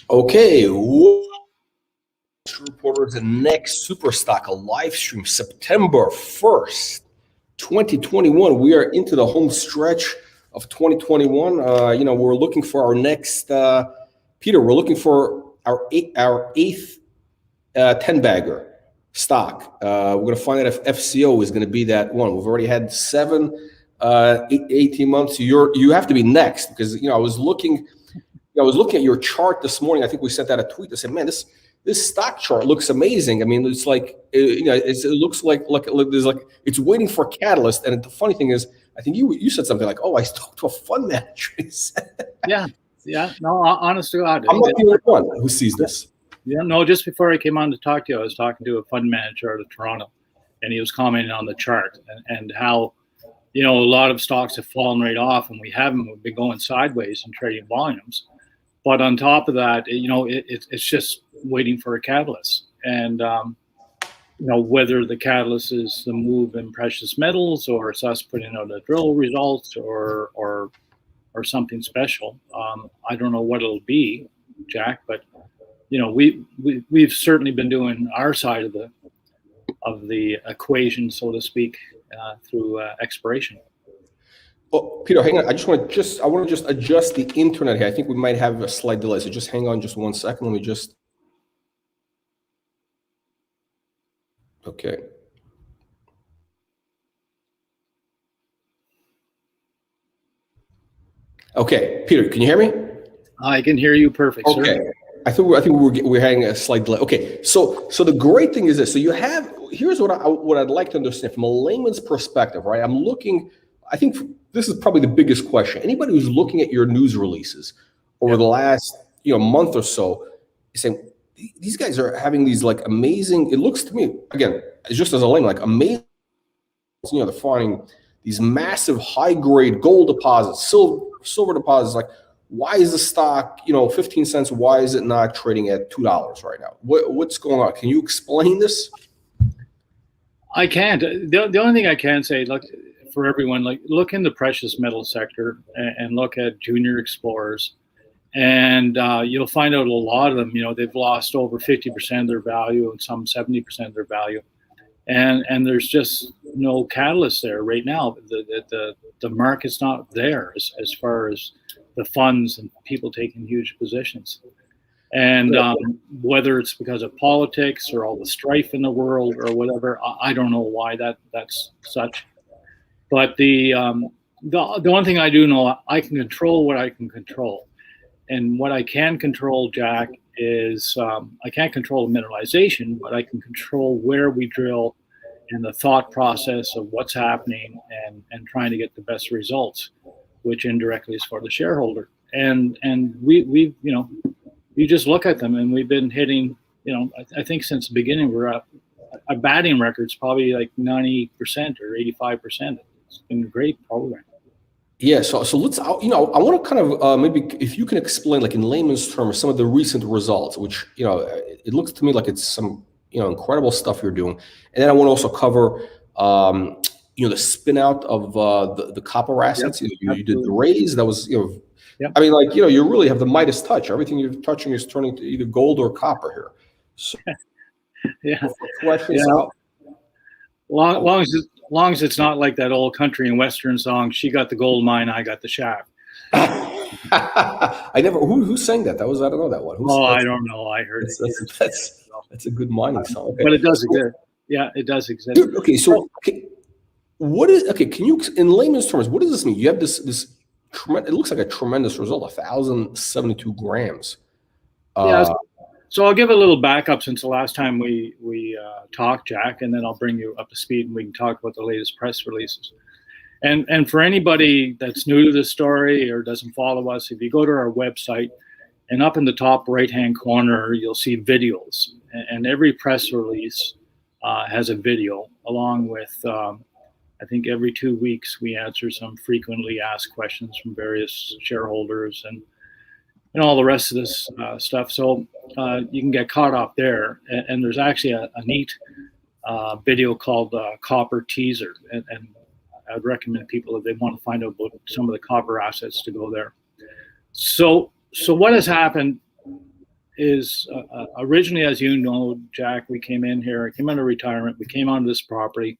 Okay, reporters, the next super stock, a live stream, September 1st, 2021. We are into the home stretch of 2021. We're looking for our next, Peter, we're looking for our eighth 10-bagger stock. We're going to find out if FCO is going to be that one. We've already had 18 months. You have to be next, because I was looking at your chart this morning. I think we sent out a tweet that said, "Man, this stock chart looks amazing." I mean, it's like it looks like it's waiting for a catalyst. And the funny thing is, I think you said something like, "Oh, I talked to a fund manager." Yeah. No, honest to God, I'm not the only one who sees this. Yeah, no. Just before I came on to talk to you, I was talking to a fund manager out of Toronto, and he was commenting on the chart and how a lot of stocks have fallen right off, and we've been going sideways in trading volumes. But on top of that, it's just waiting for a catalyst. And, whether the catalyst is the move in precious metals, or it's us putting out the drill results, or something special. I don't know what it'll be, Jack, but, we've certainly been doing our side of the equation, so to speak, through expiration. Oh, Peter, hang on. I want to just adjust the internet here. I think we might have a slight delay. So just hang on just 1 second. Let me just. Okay. Okay, Peter, can you hear me? I can hear you perfect, okay. Sir. I think we're having a slight delay. Okay, so the great thing is this. So here's what I'd like to understand from a layman's perspective, right? I think this is probably the biggest question. Anybody who's looking at your news releases over the last month or so is saying, these guys are having these like amazing, it looks to me, again, just as a layman, like amazing, they're finding these massive high-grade gold deposits, silver deposits. Like, why is the stock, 15 cents, why is it not trading at $2 right now? What's going on? Can you explain this? I can't. The only thing I can say, look, for everyone, look in the precious metal sector and look at junior explorers, and you'll find out a lot of them, they've lost over 50% of their value, and some 70% of their value. And there's just no catalyst there right now. The market's not there as far as the funds and people taking huge positions. And whether it's because of politics or all the strife in the world or whatever, I don't know why that's such. But the one thing I do know, I can control what I can control. And what I can control, Jack, is I can't control the mineralization, but I can control where we drill and the thought process of what's happening and trying to get the best results, which indirectly is for the shareholder. And we you just look at them, and we've been hitting, I think since the beginning, we're up. Our batting record's probably like 90% or 85%. It's been a great program. Yeah, so let's, I want to kind of maybe if you can explain, like in layman's terms, some of the recent results, which, it looks to me like it's some, incredible stuff you're doing. And then I want to also cover, the spin out of the copper assets. Yep, you did the raise. That was, Yep. I mean, like, you really have the Midas touch. Everything you're touching is turning to either gold or copper here. So, yeah. Out. Long as it's not like that old country and western song, "She got the gold mine, I got the shaft." I never. Who sang that? I don't know that one. I don't know. I heard it. That's a good mining song. Okay. But it does exist. Yeah, it does exist. Dude, okay, so what is Can you, in layman's terms, what does this mean? You have this it looks like a tremendous result, 1,072 grams. Yeah. So I'll give a little backup since the last time we talked, Jack, and then I'll bring you up to speed and we can talk about the latest press releases. And for anybody that's new to the story or doesn't follow us, if you go to our website and up in the top right-hand corner, you'll see videos. And every press release has a video along with, I think every 2 weeks we answer some frequently asked questions from various shareholders and all the rest of this stuff. So you can get caught up there. And there's actually a neat video called Copper Teaser. And I'd recommend people, if they want to find out about some of the copper assets, to go there. So what has happened is originally, as you know, Jack, we came in here, I came out of retirement, we came onto this property.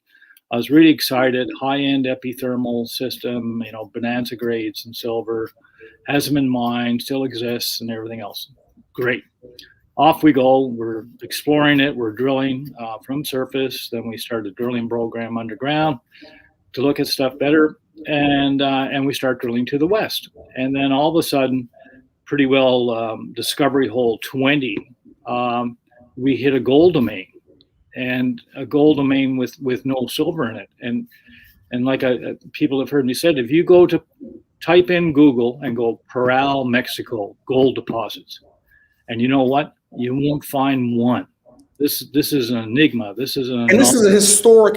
I was really excited, high-end epithermal system, you know, bonanza grades and silver, has them in mind, still exists and everything else. Great. Off we go, we're exploring it, we're drilling from surface, then we started a drilling program underground to look at stuff better, and we start drilling to the west. And then all of a sudden, pretty well discovery hole 20, we hit a gold domain, and a gold domain with no silver in it. And like people have heard me said, if you go to type in Google and go Parral, Mexico, gold deposits, and you know what? You won't find one. This is an enigma. This is a historic,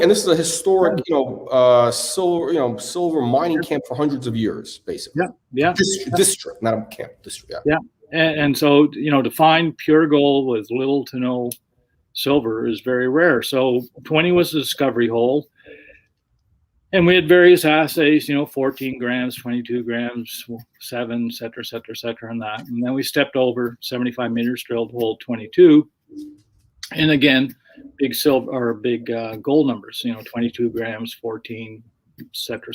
silver mining camp for hundreds of years, basically. Yeah. District, not a camp. District. Yeah. And so, you know, to find pure gold with little to no silver is very rare. So 20 was the discovery hole. And we had various assays, you know, 14 grams, 22 grams, 7, et cetera, and that. And then we stepped over 75 meters, drilled hole 22. And again, big silver or big gold numbers, you know, 22 grams, 14, et cetera.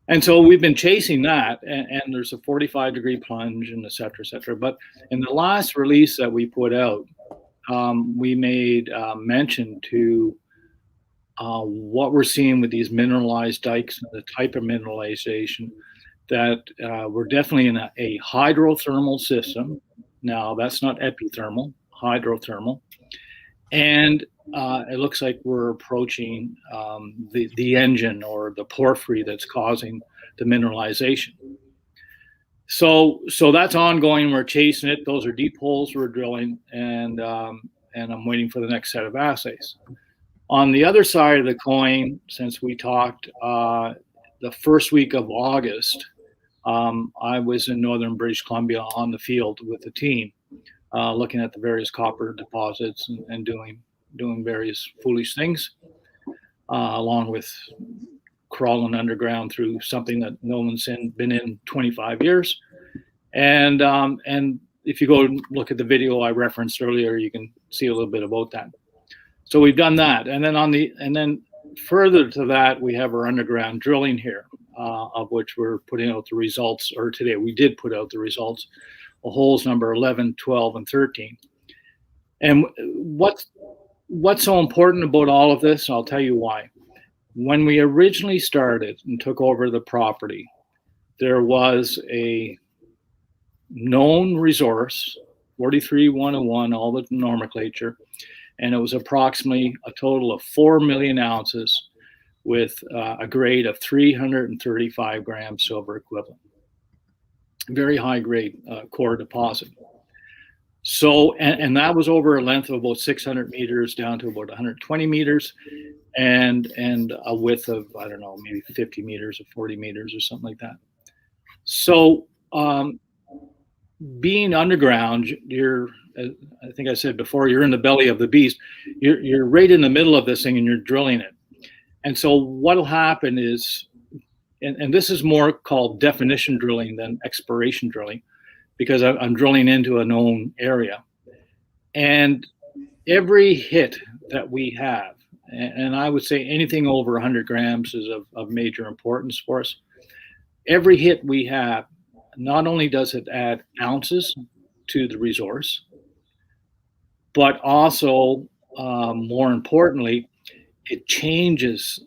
And so we've been chasing that, and there's a 45-degree plunge and et cetera. But in the last release that we put out, we made mention to what we're seeing with these mineralized dikes and the type of mineralization, that we're definitely in a hydrothermal system. Now, that's not epithermal, hydrothermal. And it looks like we're approaching the engine or the porphyry that's causing the mineralization. So that's ongoing. We're chasing it. Those are deep holes we're drilling, and I'm waiting for the next set of assays. On the other side of the coin, since we talked the first week of August, I was in northern British Columbia on the field with the team, looking at the various copper deposits and doing various foolish things, along with crawling underground through something that no one's been in 25 years. And if you go look at the video I referenced earlier, you can see a little bit about that. So we've done that, and then further to that, we have our underground drilling here, of which we're putting out the results, or today we did put out the results, holes number 11, 12, and 13. And what's so important about all of this? I'll tell you why. When we originally started and took over the property, there was a known resource, 43-101, all the nomenclature, and it was approximately a total of 4 million ounces with a grade of 335 grams silver equivalent. Very high grade core deposit. So, and that was over a length of about 600 meters down to about 120 meters, and a width of, I don't know, maybe 50 meters or 40 meters or something like that. So, being underground, you're, I think I said before, you're in the belly of the beast. You're right in the middle of this thing, and you're drilling it. And so what'll happen is, and this is more called definition drilling than exploration drilling, because I'm drilling into a known area. And every hit that we have, and I would say anything over 100 grams is of major importance for us. Every hit we have, not only does it add ounces to the resource, but also, more importantly, it changes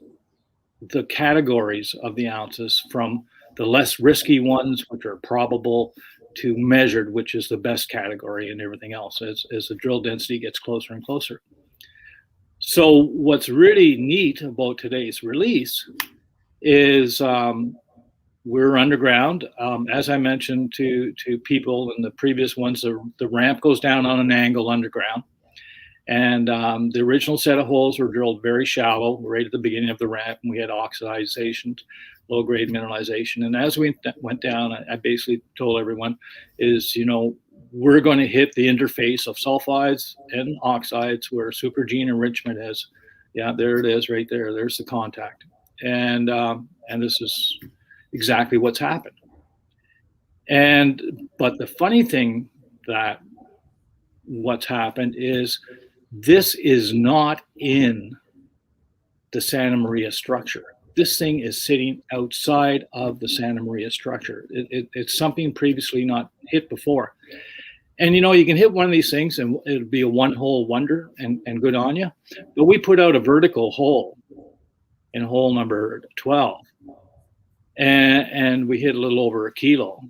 the categories of the ounces from the less risky ones, which are probable, to measured, which is the best category, and everything else as the drill density gets closer and closer. So what's really neat about today's release is we're underground. As I mentioned to people in the previous ones, the ramp goes down on an angle underground. And the original set of holes were drilled very shallow, right at the beginning of the ramp, and we had oxidization, low-grade mineralization. And as we went down, I basically told everyone is, you know, we're going to hit the interface of sulfides and oxides where supergene enrichment is. Yeah, there it is right there. There's the contact. And this is exactly what's happened. But the funny thing that what's happened is this is not in the Santa Maria structure. This thing is sitting outside of the Santa Maria structure. It's something previously not hit before. And you can hit one of these things and it'll be a one-hole wonder and good on you. But we put out a vertical hole in hole number 12. And we hit a little over a kilo.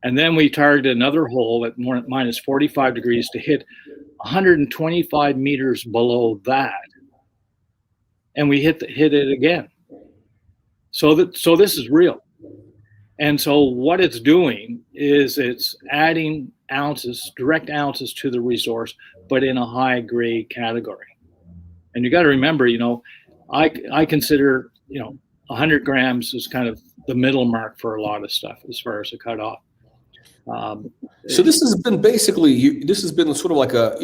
And then we targeted another hole at minus 45 degrees to hit 125 meters below that. And we hit it again. So this is real. And so what it's doing is it's adding ounces, direct ounces to the resource, but in a high grade category. And you got to remember, I consider, 100 grams is kind of the middle mark for a lot of stuff as far as the cutoff. So this has been basically, this has been sort of like a,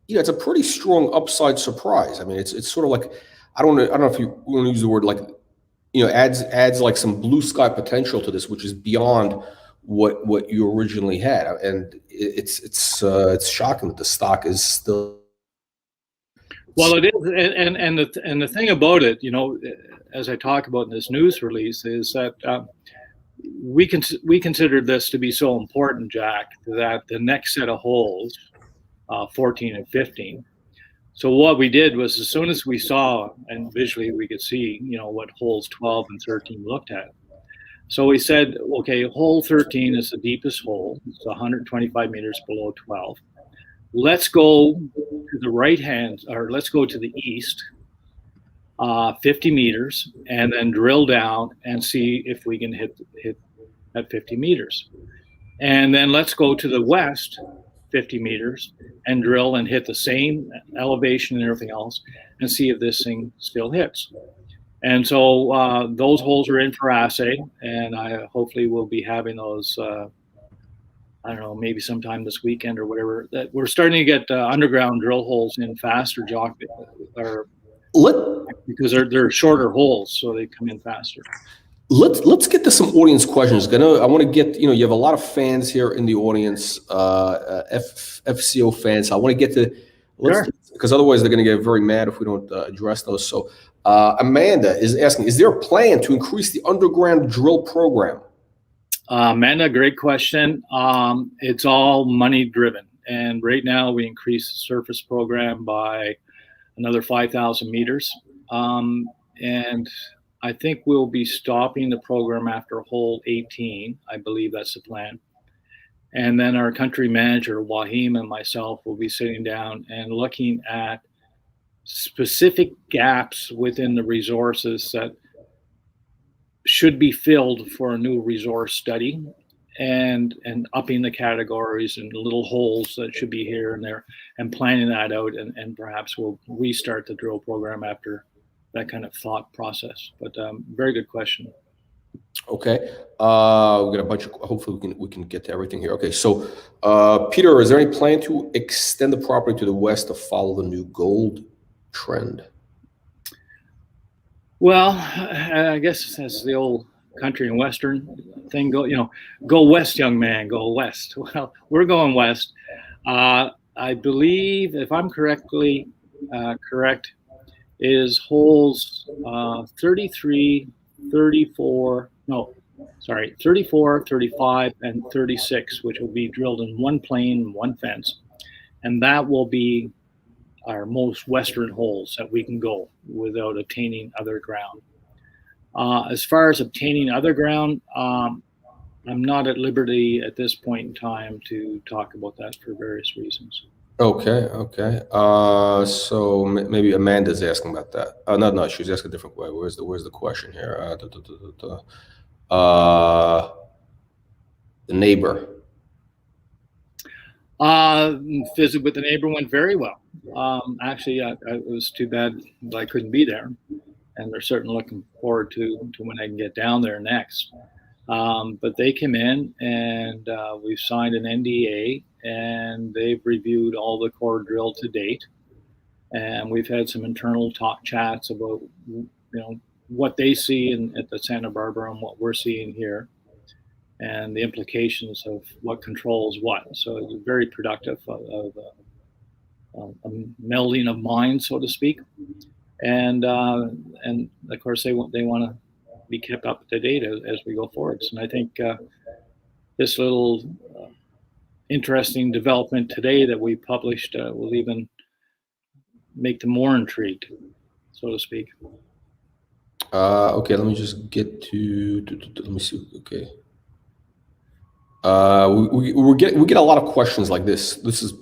it's a pretty strong upside surprise. I mean, it's sort of like, I don't know if you want to use the word like, adds like some blue sky potential to this, which is beyond what you originally had. And it's shocking that the stock is still. Well, it is, and the thing about it, as I talk about in this news release, is that we considered this to be so important, Jack, that the next set of holes, 14 and 15. So what we did was, as soon as we saw and visually we could see, what holes 12 and 13 looked at. So we said, okay, hole 13 is the deepest hole. It's 125 meters below 12. Let's go to the right hand, or let's go to the east, 50 meters, and then drill down and see if we can hit at 50 meters. And then let's go to the west, 50 meters, and drill and hit the same elevation and everything else, and see if this thing still hits. And so those holes are in for assay, and I hopefully will be having those. I don't know, maybe sometime this weekend or whatever. That we're starting to get underground drill holes in faster, Jock, because they're shorter holes, so they come in faster. Let's get to some audience questions. I want to get, you have a lot of fans here in the audience, FCO fans. I want to get to, because otherwise they're going to get very mad if we don't address those. So Amanda is asking, is there a plan to increase the underground drill program? Amanda, great question. It's all money driven. And right now we increased the surface program by another 5,000 meters. And I think we'll be stopping the program after hole 18. I believe that's the plan. And then our country manager, Wahim, and myself will be sitting down and looking at specific gaps within the resources that should be filled for a new resource study, and upping the categories and little holes that should be here and there, and planning that out, and perhaps we'll restart the drill program after that kind of thought process. But very good question. Okay, we got a bunch of, hopefully we can get to everything here. Okay, so Peter, is there any plan to extend the property to the west to follow the new gold trend? Well, I guess as the old country and western thing go west, young man, go west. Well, we're going west. I believe, if I'm correct, is holes 33, 34, 35, and 36, which will be drilled in one plane, one fence. And that will be our most western holes that we can go without obtaining other ground. As far as obtaining other ground, I'm not at liberty at this point in time to talk about that for various reasons. Okay. So maybe Amanda's asking about that. No, she's asking a different way. Where's the question here? The neighbor. Visit with the neighbor went very well. Actually, it was too bad that I couldn't be there, and they're certainly looking forward to when I can get down there next. But they came in, and we've signed an NDA, and they've reviewed all the core drill to date, and we've had some internal chats about what they see at the Santa Barbara and what we're seeing here. and the implications of what controls what. So it's very productive of a melding of minds, so to speak. And of course they want to be kept up to date as we go forwards. And I think this little interesting development today that we published will even make them more intrigued, so to speak. Okay, let me just get to let me see. Okay. We get a lot of questions like this. This is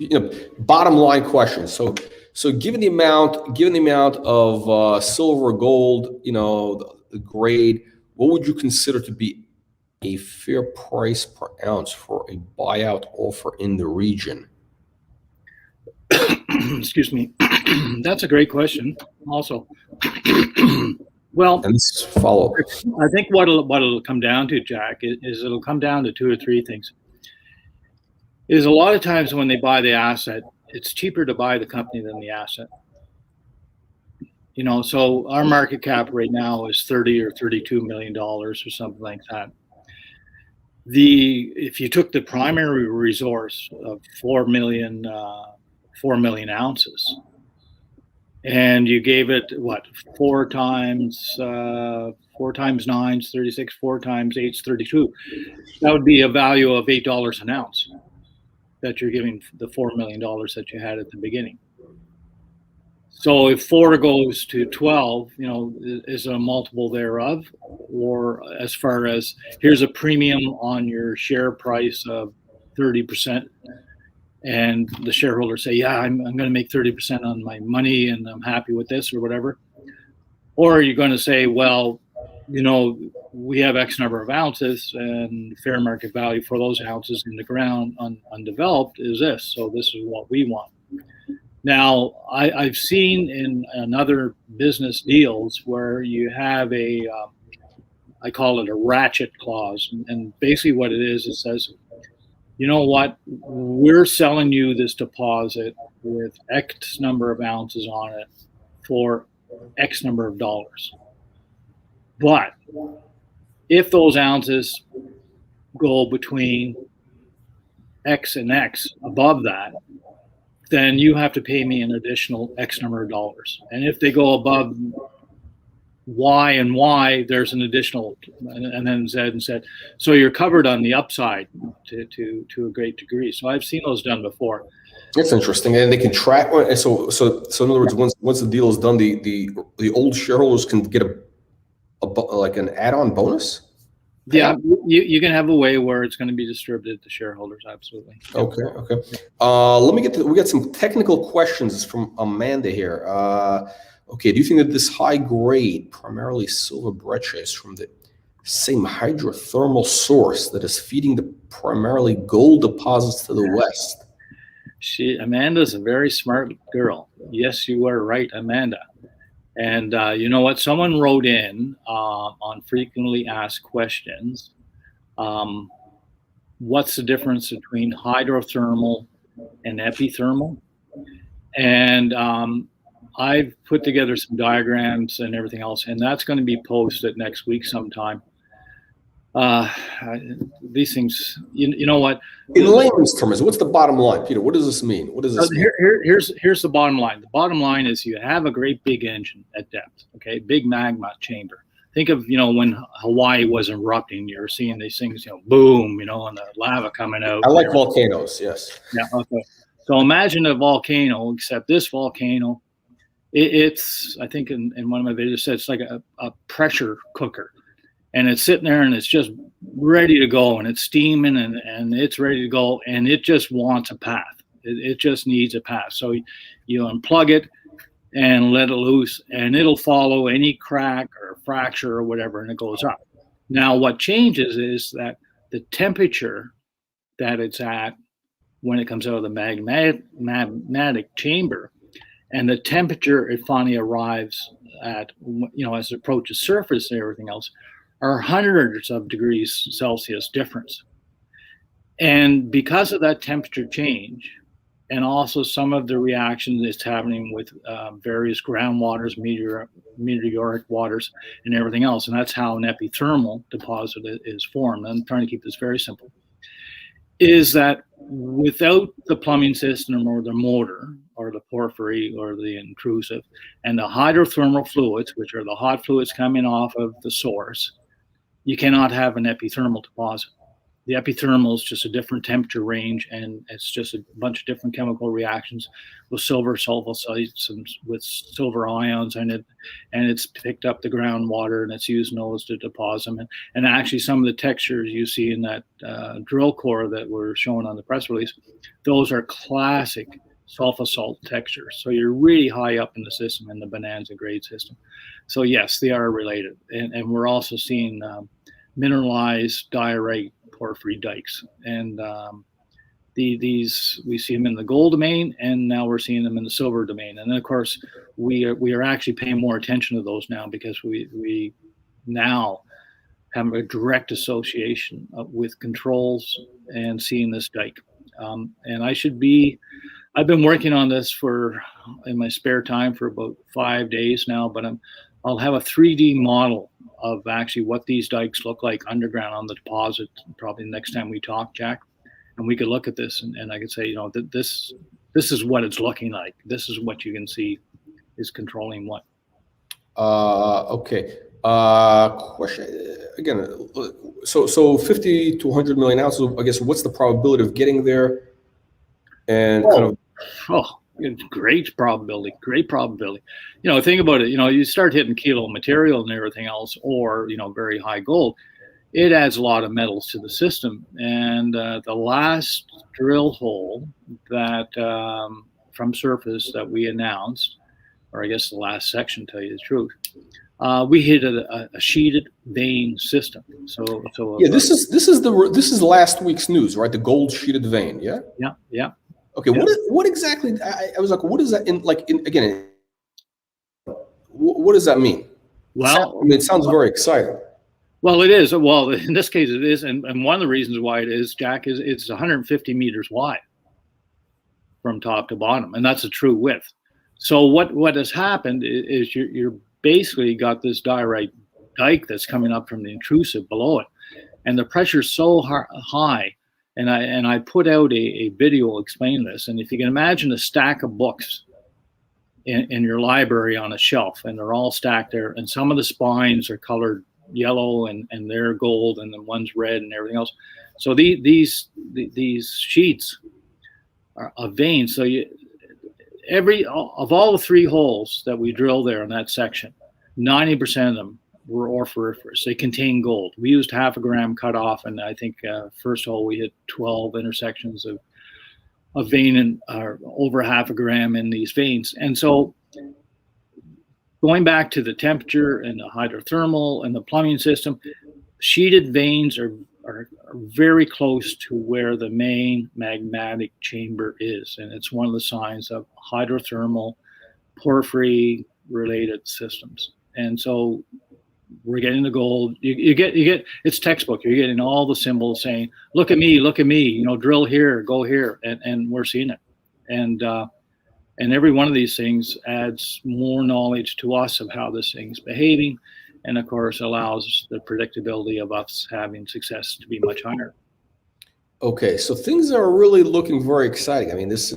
bottom line questions. So given the amount of silver, gold, the grade, what would you consider to be a fair price per ounce for a buyout offer in the region? Excuse me. That's a great question. Also, well, and this follow. I think what it'll come down to, Jack, is it'll come down to 2 or 3 things. Is a lot of times when they buy the asset, it's cheaper to buy the company than the asset. So our market cap right now is $30 or $32 million or something like that. If you took the primary resource of 4 million ounces, and you gave it what 4 times 9 is 36, 4 times 8 is 32, that would be a value of $8 an ounce that you're giving the $4 million that you had at the beginning. So if 4 goes to 12, is a multiple thereof, or as far as here's a premium on your share price of 30%, and the shareholders say, yeah, I'm going to make 30% on my money and I'm happy with this or whatever. Or are you going to say, well, we have X number of ounces and fair market value for those ounces in the ground undeveloped is this. So this is what we want. Now, I've seen in other business deals where you have I call it a ratchet clause. And basically what it is, it says, you know what, we're selling you this deposit with X number of ounces on it for X number of dollars. But if those ounces go between X and X above that, then you have to pay me an additional X number of dollars. And if they go above Y and Y, there's an additional, and then Z and Z. So you're covered on the upside to a great degree. So I've seen those done before. That's interesting, and they can track. So in other words, once the deal is done, the old shareholders can get like an add-on bonus. Yeah, you can have a way where it's going to be distributed to shareholders. Absolutely. Okay. Let me we got some technical questions from Amanda here. Okay, do you think that this high grade, primarily silver breccia, is from the same hydrothermal source that is feeding the primarily gold deposits to the west? Amanda's a very smart girl. Yes, you are right, Amanda. And you know what? Someone wrote in on frequently asked questions. What's the difference between hydrothermal and epithermal? And I've put together some diagrams and everything else, and that's going to be posted next week sometime. These things, you know what? In layman's terms, what's the bottom line, Peter? What does this mean? What does this mean? Here's the bottom line. The bottom line is you have a great big engine at depth, okay? Big magma chamber. Think of, when Hawaii was erupting, you're seeing these things, boom, and the lava coming out. I like volcanoes, yes. Yeah, okay. So imagine a volcano, except this volcano, it's, I think in one of my videos said it's like a pressure cooker. And it's sitting there and it's just ready to go, and it's steaming and it's ready to go, and it just wants a path. It just needs a path. So you unplug it and let it loose, and it'll follow any crack or fracture or whatever, and it goes up. Now, what changes is that the temperature that it's at when it comes out of the magmatic chamber, and the temperature it finally arrives at, as it approaches surface and everything else, are hundreds of degrees Celsius difference. And because of that temperature change, and also some of the reaction that's happening with various groundwaters, meteoric waters, and everything else. And that's how an epithermal deposit is formed. I'm trying to keep this very simple. Is that without the plumbing system or the motor or the porphyry or the intrusive and the hydrothermal fluids, which are the hot fluids coming off of the source, you cannot have an epithermal deposit. The epithermal is just a different temperature range, and it's just a bunch of different chemical reactions with silver sulfocytes and with silver ions in it, and it's picked up the groundwater and it's using those to deposit them. And actually, some of the textures you see in that drill core that were shown on the press release, those are classic sulfosalt textures. So you're really high up in the system in the bonanza grade system. So yes, they are related, and we're also seeing mineralized diorite porphyry dikes, and these we see them in the gold domain, and now we're seeing them in the silver domain. And then of course we are actually paying more attention to those now, because we now have a direct association with controls and seeing this dike. And I've been working on this in my spare time for about 5 days now, but I'll have a 3D model of actually what these dikes look like underground on the deposit probably next time we talk, Jack. And we could look at this and I could say, this is what it's looking like. This is what you can see is controlling what. Okay. Question again. So 50 to 100 million ounces. I guess what's the probability of getting there? And great probability. Think about it. You start hitting kilo material and everything else, or very high gold, it adds a lot of metals to the system. And the last drill hole that from surface that we announced, or I guess the last section, tell you the truth, we hit a sheeted vein system. So yeah, this is last week's news, right? The gold sheeted vein. Yeah. Okay, yeah. What exactly? I was like, what is that again? What does that mean? Well, it sounds very exciting. Well, it is. Well, in this case, it is, and one of the reasons why it is, Jack, is it's 150 meters wide from top to bottom, and that's a true width. So what has happened is you're basically got this diorite dike that's coming up from the intrusive below it, and the pressure's so high. And I put out a video explaining this. And if you can imagine a stack of books in your library on a shelf, and they're all stacked there, and some of the spines are colored yellow and they're gold, and then one's red and everything else. So these sheets are of veins. So of all the 3 holes that we drilled there in that section, 90% of them were orphoriferous. They contain gold. We used 0.5 gram cut off, and I think first hole we hit 12 intersections of vein and over 0.5 gram in these veins. And so going back to the temperature and the hydrothermal and the plumbing system, sheeted veins are very close to where the main magmatic chamber is, and it's one of the signs of hydrothermal porphyry related systems. And so we're getting the gold. You get it's textbook. You're getting all the symbols saying, look at me, drill here, go here, and we're seeing it. And every one of these things adds more knowledge to us of how this thing's behaving, and of course allows the predictability of us having success to be much higher. Okay, so things are really looking very exciting. I mean, this,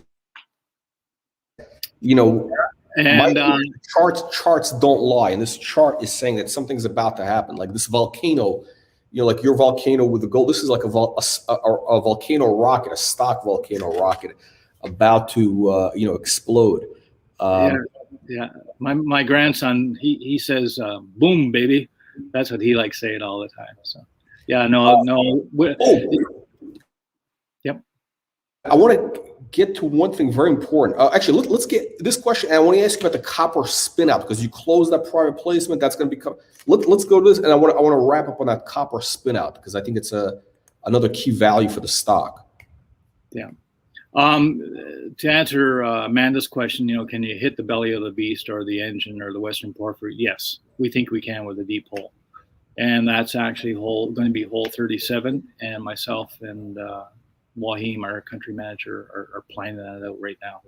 and charts don't lie, and this chart is saying that something's about to happen. Like this volcano, like your volcano with the gold. This is like a volcano rocket, a stock volcano rocket, about to explode. Yeah. My grandson, he says, "Boom, baby." That's what he likes saying all the time. So yeah, Yep. I want to get to one thing very important. Actually, let's get this question. And I want to ask you about the copper spin out, because you closed that private placement. That's going to become. Let's go to this, and I want to wrap up on that copper spin out, because I think it's another key value for the stock. Yeah. To answer Amanda's question, can you hit the belly of the beast or the engine or the Western Porphyry? Yes, we think we can with a deep hole, and that's actually going to be hole 37. And myself and Wahim, our country manager, are planning that out right now.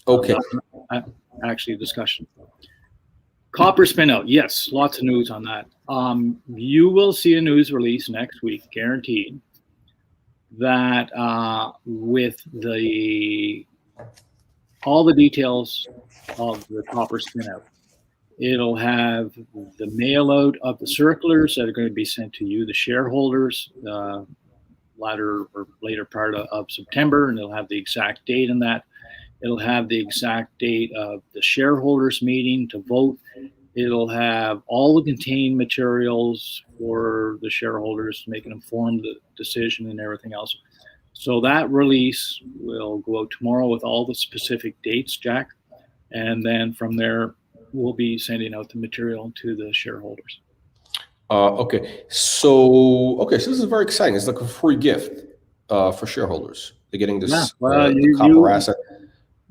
Okay. Actually, discussion. Copper spin out. Yes, lots of news on that. You will see a news release next week, guaranteed, that with all the details of the copper spin out. It'll have the mail out of the circulars that are going to be sent to you, the shareholders, latter or later part of September, and it'll have the exact date in that. It'll have the exact date of the shareholders meeting to vote. It'll have all the contained materials for the shareholders to make an informed decision and everything else. So that release will go out tomorrow with all the specific dates, Jack. And then from there, we'll be sending out the material to the shareholders. Okay. So this is very exciting. It's like a free gift for shareholders. They're getting this the copper asset.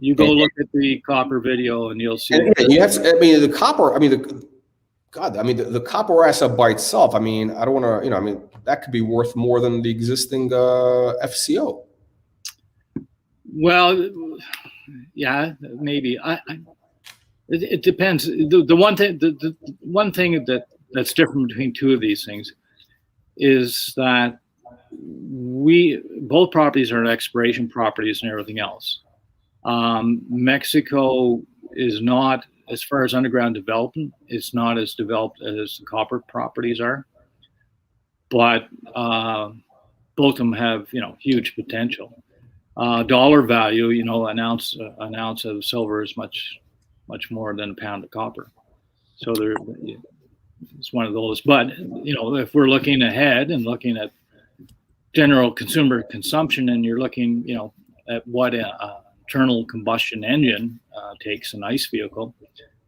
You go look at the copper video and you'll see. And you have to, the copper, the copper asset by itself, I don't want to, that could be worth more than the existing FCO. Well, yeah, maybe. It depends. The one thing that's different between two of these things is that both properties are exploration properties and everything else. Mexico is not, as far as underground development, it's not as developed as the copper properties are, but both of them have huge potential. Dollar value, an ounce of silver is much more than a pound of copper. So it's one of those. But if we're looking ahead and looking at general consumer consumption, and you're looking at what internal combustion engine takes, an ICE vehicle,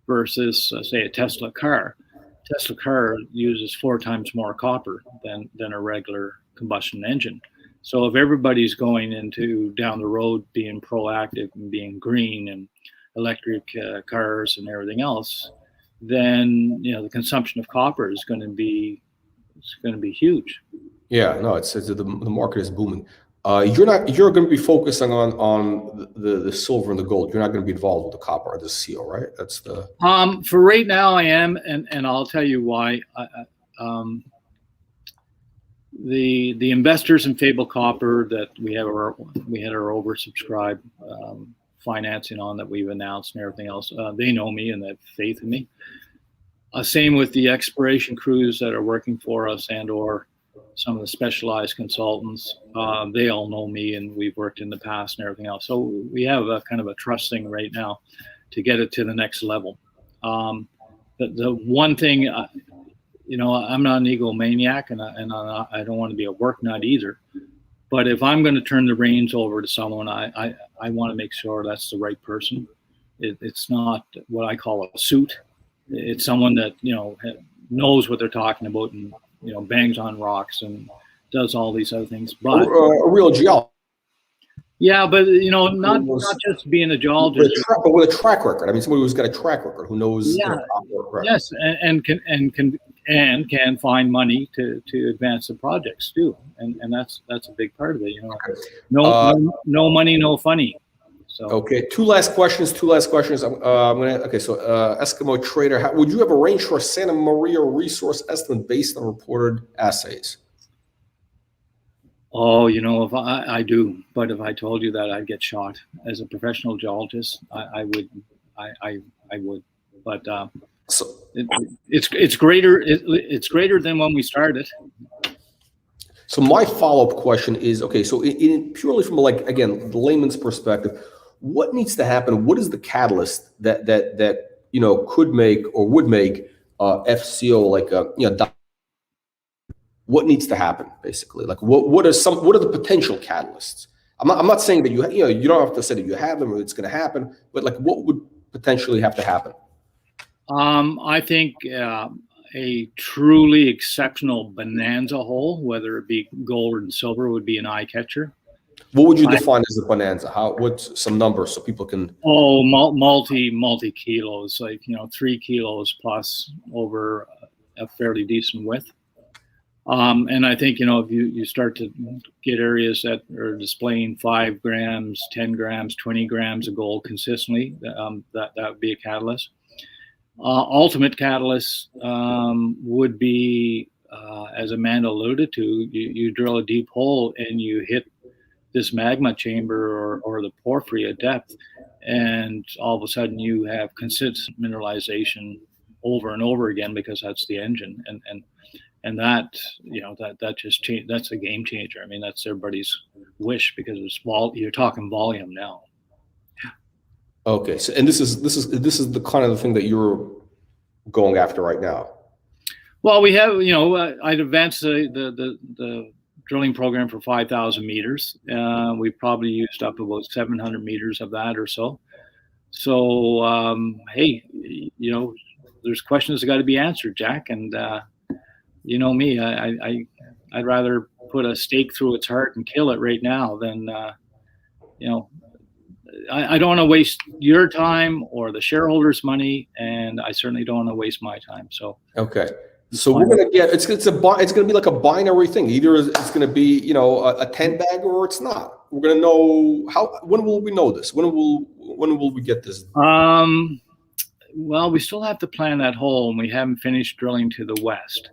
versus say a Tesla car. Tesla car uses 4 times more copper than a regular combustion engine. So if everybody's going into down the road being proactive and being green and electric cars and everything else, then the consumption of copper is going to be huge. Yeah, no, it's the market is booming. You're going to be focusing on the silver and the gold. You're not going to be involved with the copper or the CO, right? That's the for right now I am, and I'll tell you why. The investors in Fabled Copper that we had our oversubscribed financing on that we've announced and everything else, they know me and they have faith in me. Same with the exploration crews that are working for us and/or some of the specialized consultants. They all know me and we've worked in the past and everything else. So we have a kind of a trust thing right now to get it to the next level. The one thing, I'm not an egomaniac and I don't want to be a work nut either. But if I'm going to turn the reins over to someone, I want to make sure that's the right person. It's not what I call a suit. It's someone that, knows what they're talking about and, bangs on rocks and does all these other things. But a real geologist. Yeah, but not just being a geologist, but with a track record. Somebody who's got a track record, who knows. Yeah, yes, and can find money to advance the projects too, and that's a big part of it. Okay. No money, no funny. So okay, two last questions. So Eskimo Trader, would you have arranged for a Santa Maria resource estimate based on reported assays? Oh, if I do, but if I told you that, I'd get shot. As a professional geologist, I would, but so it's greater. It's greater than when we started. So my follow-up question is, okay, so in purely from the layman's perspective, what needs to happen? What is the catalyst that could make or would make FCO what needs to happen basically? What are the potential catalysts? I'm not saying that you don't have to say that you have them or it's going to happen, but what would potentially have to happen? I think a truly exceptional bonanza hole, whether it be gold or silver, would be an eye catcher. What would you define as a bonanza? What's some numbers so people can? Oh, multi kilos, 3 kilos plus over a fairly decent width. And I think, if you start to get areas that are displaying 5 grams, 10 grams, 20 grams of gold consistently, that would be a catalyst. Ultimate catalyst would be, as Amanda alluded to, you drill a deep hole and you hit this magma chamber or the porphyry at depth, and all of a sudden you have consistent mineralization over and over again, because that's the engine. And that, that just change. That's a game changer. I mean, that's everybody's wish, because you're talking volume now. Okay, so and this is the kind of the thing that you're going after right now. Well, we have, I'd advanced the drilling program for 5,000 meters. We probably used up about 700 meters of that or so. So, hey, there's questions that got to be answered, Jack, and you know me, I'd rather put a stake through its heart and kill it right now than, I don't want to waste your time or the shareholders' money, and I certainly don't want to waste my time. So okay, so we're gonna get it's gonna be like a binary thing. Either it's gonna be a 10 bagger or it's not. We're gonna know when will we know this? When will we get this? Well, we still have to plan that hole, and we haven't finished drilling to the west.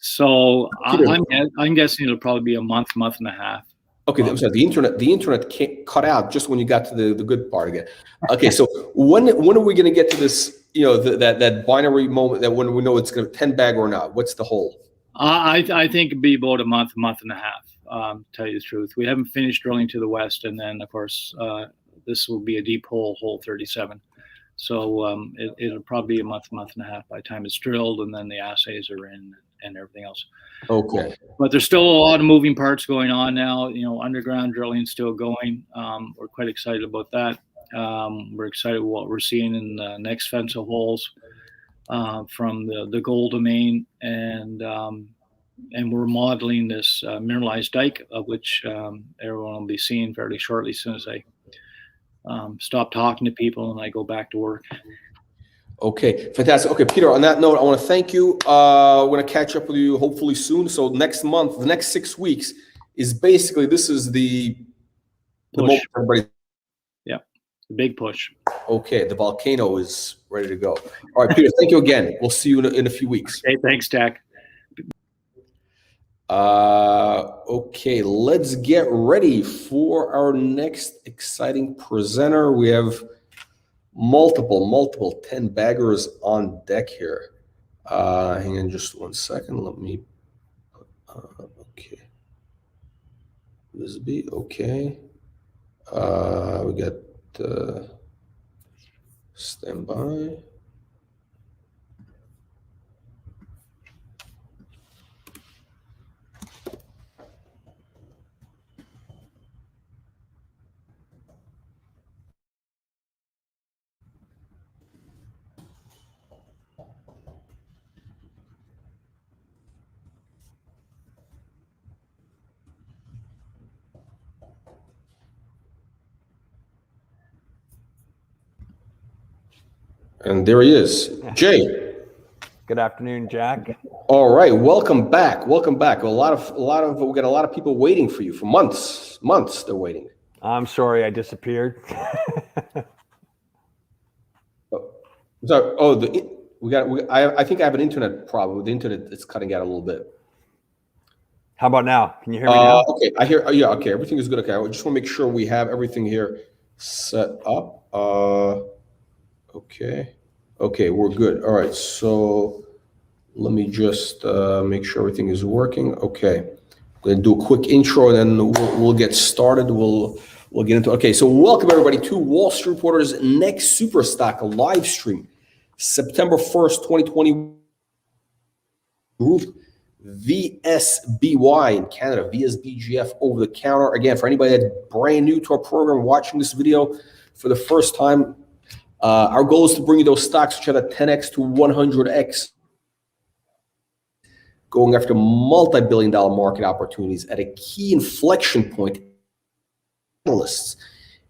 So I'm guessing it'll probably be a month and a half. Okay, I'm sorry. The internet cut out just when you got to the good part again. Okay, so when are we going to get to this? That binary moment that when we know it's going to 10 bag or not. What's the hole? I think it'd be about a month and a half. Tell you the truth, we haven't finished drilling to the west, and then of course this will be a deep hole 37. So it'll probably be a month and a half by the time it's drilled, and then the assays are in and everything else. Okay. But there's still a lot of moving parts going on now. Underground drilling is still going. We're quite excited about that. We're excited about what we're seeing in the next fence of holes from the gold domain, and we're modeling this mineralized dike, of which everyone will be seeing fairly shortly, as soon as I stop talking to people and I go back to work. Okay, fantastic. Okay, Peter, on that note, I want to thank you. We're going to catch up with you hopefully soon. So next month, the next 6 weeks is basically, this is the moment for everybody. Yeah, the big push. Okay, the volcano is ready to go. All right, Peter, thank you again. We'll see you in a few weeks. Okay, thanks, Jack. Okay, let's get ready for our next exciting presenter. We have multiple 10 baggers on deck here. Hang on just 1 second. Let me okay. VSB, okay. We got standby. And there he is, Jay. Good afternoon, Jack. All right, welcome back. Welcome back. We got a lot of people waiting for you for months. Months they're waiting. I'm sorry I disappeared. I think I have an internet problem. The internet is cutting out a little bit. How about now? Can you hear me now? Okay, I hear. Yeah, okay, everything is good. Okay, I just want to make sure we have everything here set up. Okay, we're good. All right, so let me just make sure everything is working. Okay, I'm gonna do a quick intro and then we'll get started. We'll get into. Okay, so welcome everybody to Wall Street Reporter's next Super Stock live stream, September 1st, 2020. Group VSBY in Canada, VSBGF over the counter. Again, for anybody that's brand new to our program, watching this video for the first time. Our goal is to bring you those stocks which have a 10x to 100x, going after multi-billion-dollar market opportunities at a key inflection point, analysts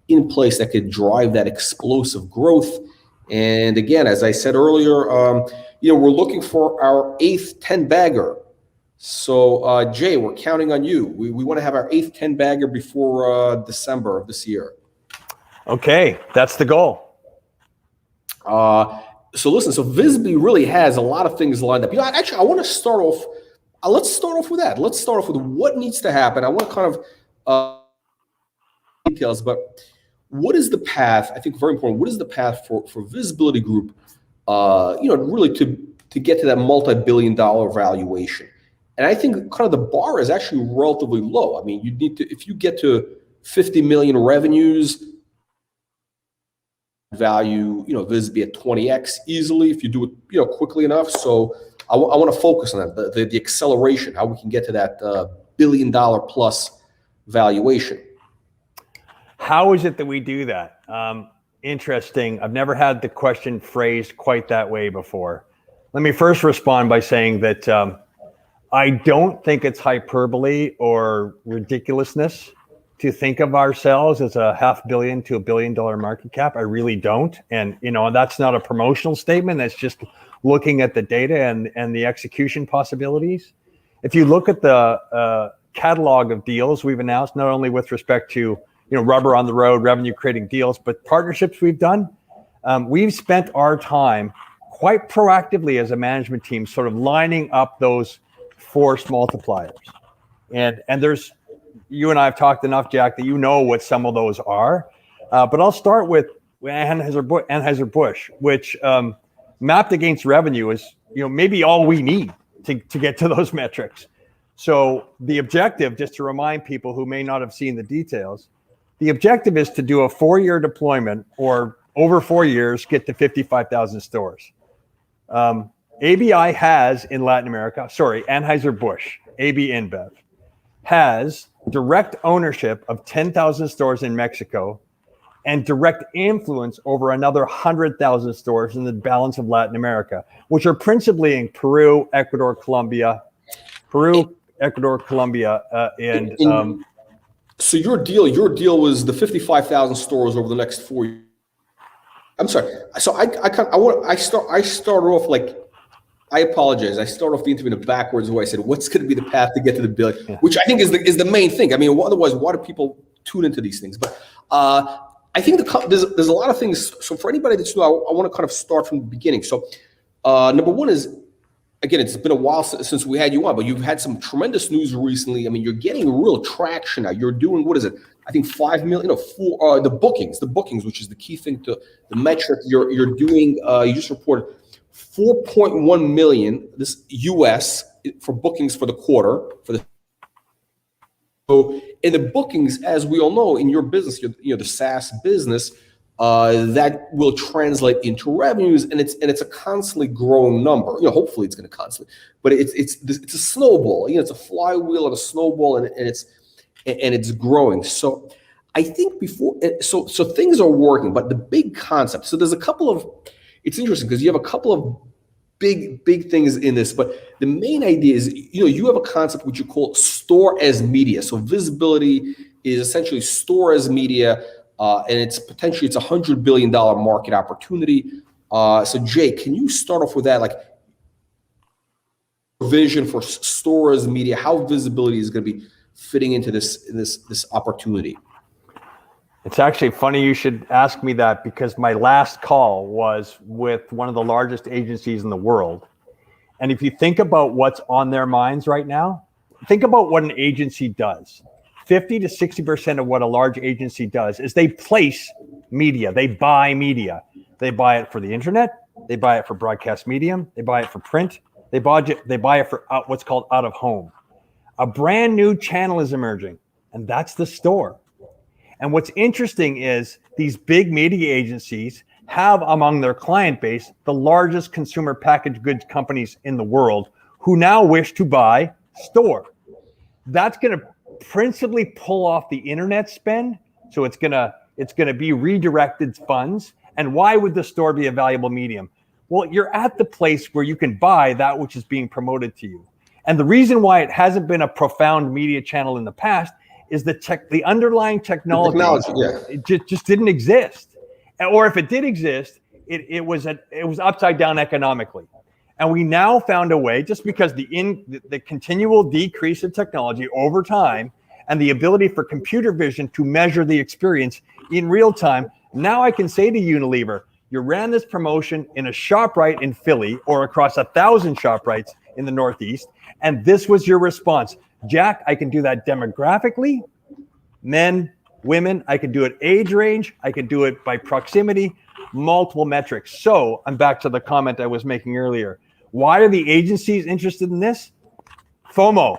in place that could drive that explosive growth. And again, as I said earlier, we're looking for our 8th 10 bagger So, Jay, we're counting on you. We want to have our 8th 10 bagger before December of this year. Okay, that's the goal. So listen, so VSB really has a lot of things lined up. Actually, I want to start off. Let's start off with that. Let's start off with what needs to happen. I want to kind of details, but what is the path? I think very important. What is the path for VSBLTY Group? Really to get to that multi-billion-dollar valuation. And I think kind of the bar is actually relatively low. I mean, you need to, if you get to 50 million revenues, value, VSB at 20x easily if you do it, quickly enough. So I want to focus on that, the acceleration, how we can get to that $1 billion plus valuation. How is it that we do that? Interesting. I've never had the question phrased quite that way before. Let me first respond by saying that I don't think it's hyperbole or ridiculousness to think of ourselves as a $500 million to $1 billion market cap. I really don't. And, that's not a promotional statement. That's just looking at the data and the execution possibilities. If you look at the catalog of deals we've announced, not only with respect to, rubber on the road, revenue creating deals, but partnerships we've done, we've spent our time quite proactively as a management team, sort of lining up those force multipliers. And there's, you and I have talked enough, Jack, that what some of those are. But I'll start with Anheuser-Busch, which mapped against revenue is, maybe all we need to get to those metrics. So the objective, just to remind people who may not have seen the details, the objective is to do a 4-year deployment or over 4 years, get to 55,000 stores. ABI has in Latin America, Anheuser-Busch, AB InBev, has direct ownership of 10,000 stores in Mexico and direct influence over another 100,000 stores in the balance of Latin America, which are principally in Peru, Ecuador, Colombia, and so your deal was the 55,000 stores over the next 4 years. I'm sorry. So I started off like, I apologize. I started off the interview in the backwards where I said, what's going to be the path to get to the billion, which I think is the main thing. I mean, otherwise, why do people tune into these things? But I think there's a lot of things. So for anybody that's new, I want to kind of start from the beginning. So number one is, again, it's been a while since we had you on, but you've had some tremendous news recently. I mean, you're getting real traction now. You're doing, what is it? I think 5 million, for the bookings, which is the key thing to the metric. You're doing, you just reported 4.1 million this US for bookings for the quarter. So in the bookings, as we all know, in your business, the SaaS business, that will translate into revenues, and it's a constantly growing number. Hopefully it's going to constantly, but it's a snowball. It's a flywheel and a snowball, and it's growing. So I think so things are working, but the big concept. So there's a couple of. It's interesting because you have a couple of big things in this, but the main idea is you have a concept which you call store as media. So VSBLTY is essentially store as media. And it's potentially a $100 billion market opportunity. So Jay, can you start off with that, like vision for store as media, how VSBLTY is going to be fitting into this opportunity? It's actually funny you should ask me that, because my last call was with one of the largest agencies in the world. And if you think about what's on their minds right now, think about what an agency does. 50 to 60% of what a large agency does is they place media. They buy media. They buy it for the internet. They buy it for broadcast medium. They buy it for print. They buy it for what's called out of home. A brand new channel is emerging, and that's the store. And what's interesting is these big media agencies have among their client base the largest consumer packaged goods companies in the world, who now wish to buy store. That's going to principally pull off the internet spend, so it's gonna be redirected funds. And why would the store be a valuable medium? Well, you're at the place where you can buy that which is being promoted to you. And the reason why it hasn't been a profound media channel in the past is the underlying technology it just didn't exist. Or if it did exist, it was upside down economically. And we now found a way, just because the continual decrease in technology over time and the ability for computer vision to measure the experience in real time, now I can say to Unilever, you ran this promotion in a ShopRite in Philly or across 1,000 ShopRites in the Northeast, and this was your response. Jack, I can do that demographically, men, women, I can do it age range, I can do it by proximity, multiple metrics. So I'm back to the comment I was making earlier. Why are the agencies interested in this? FOMO.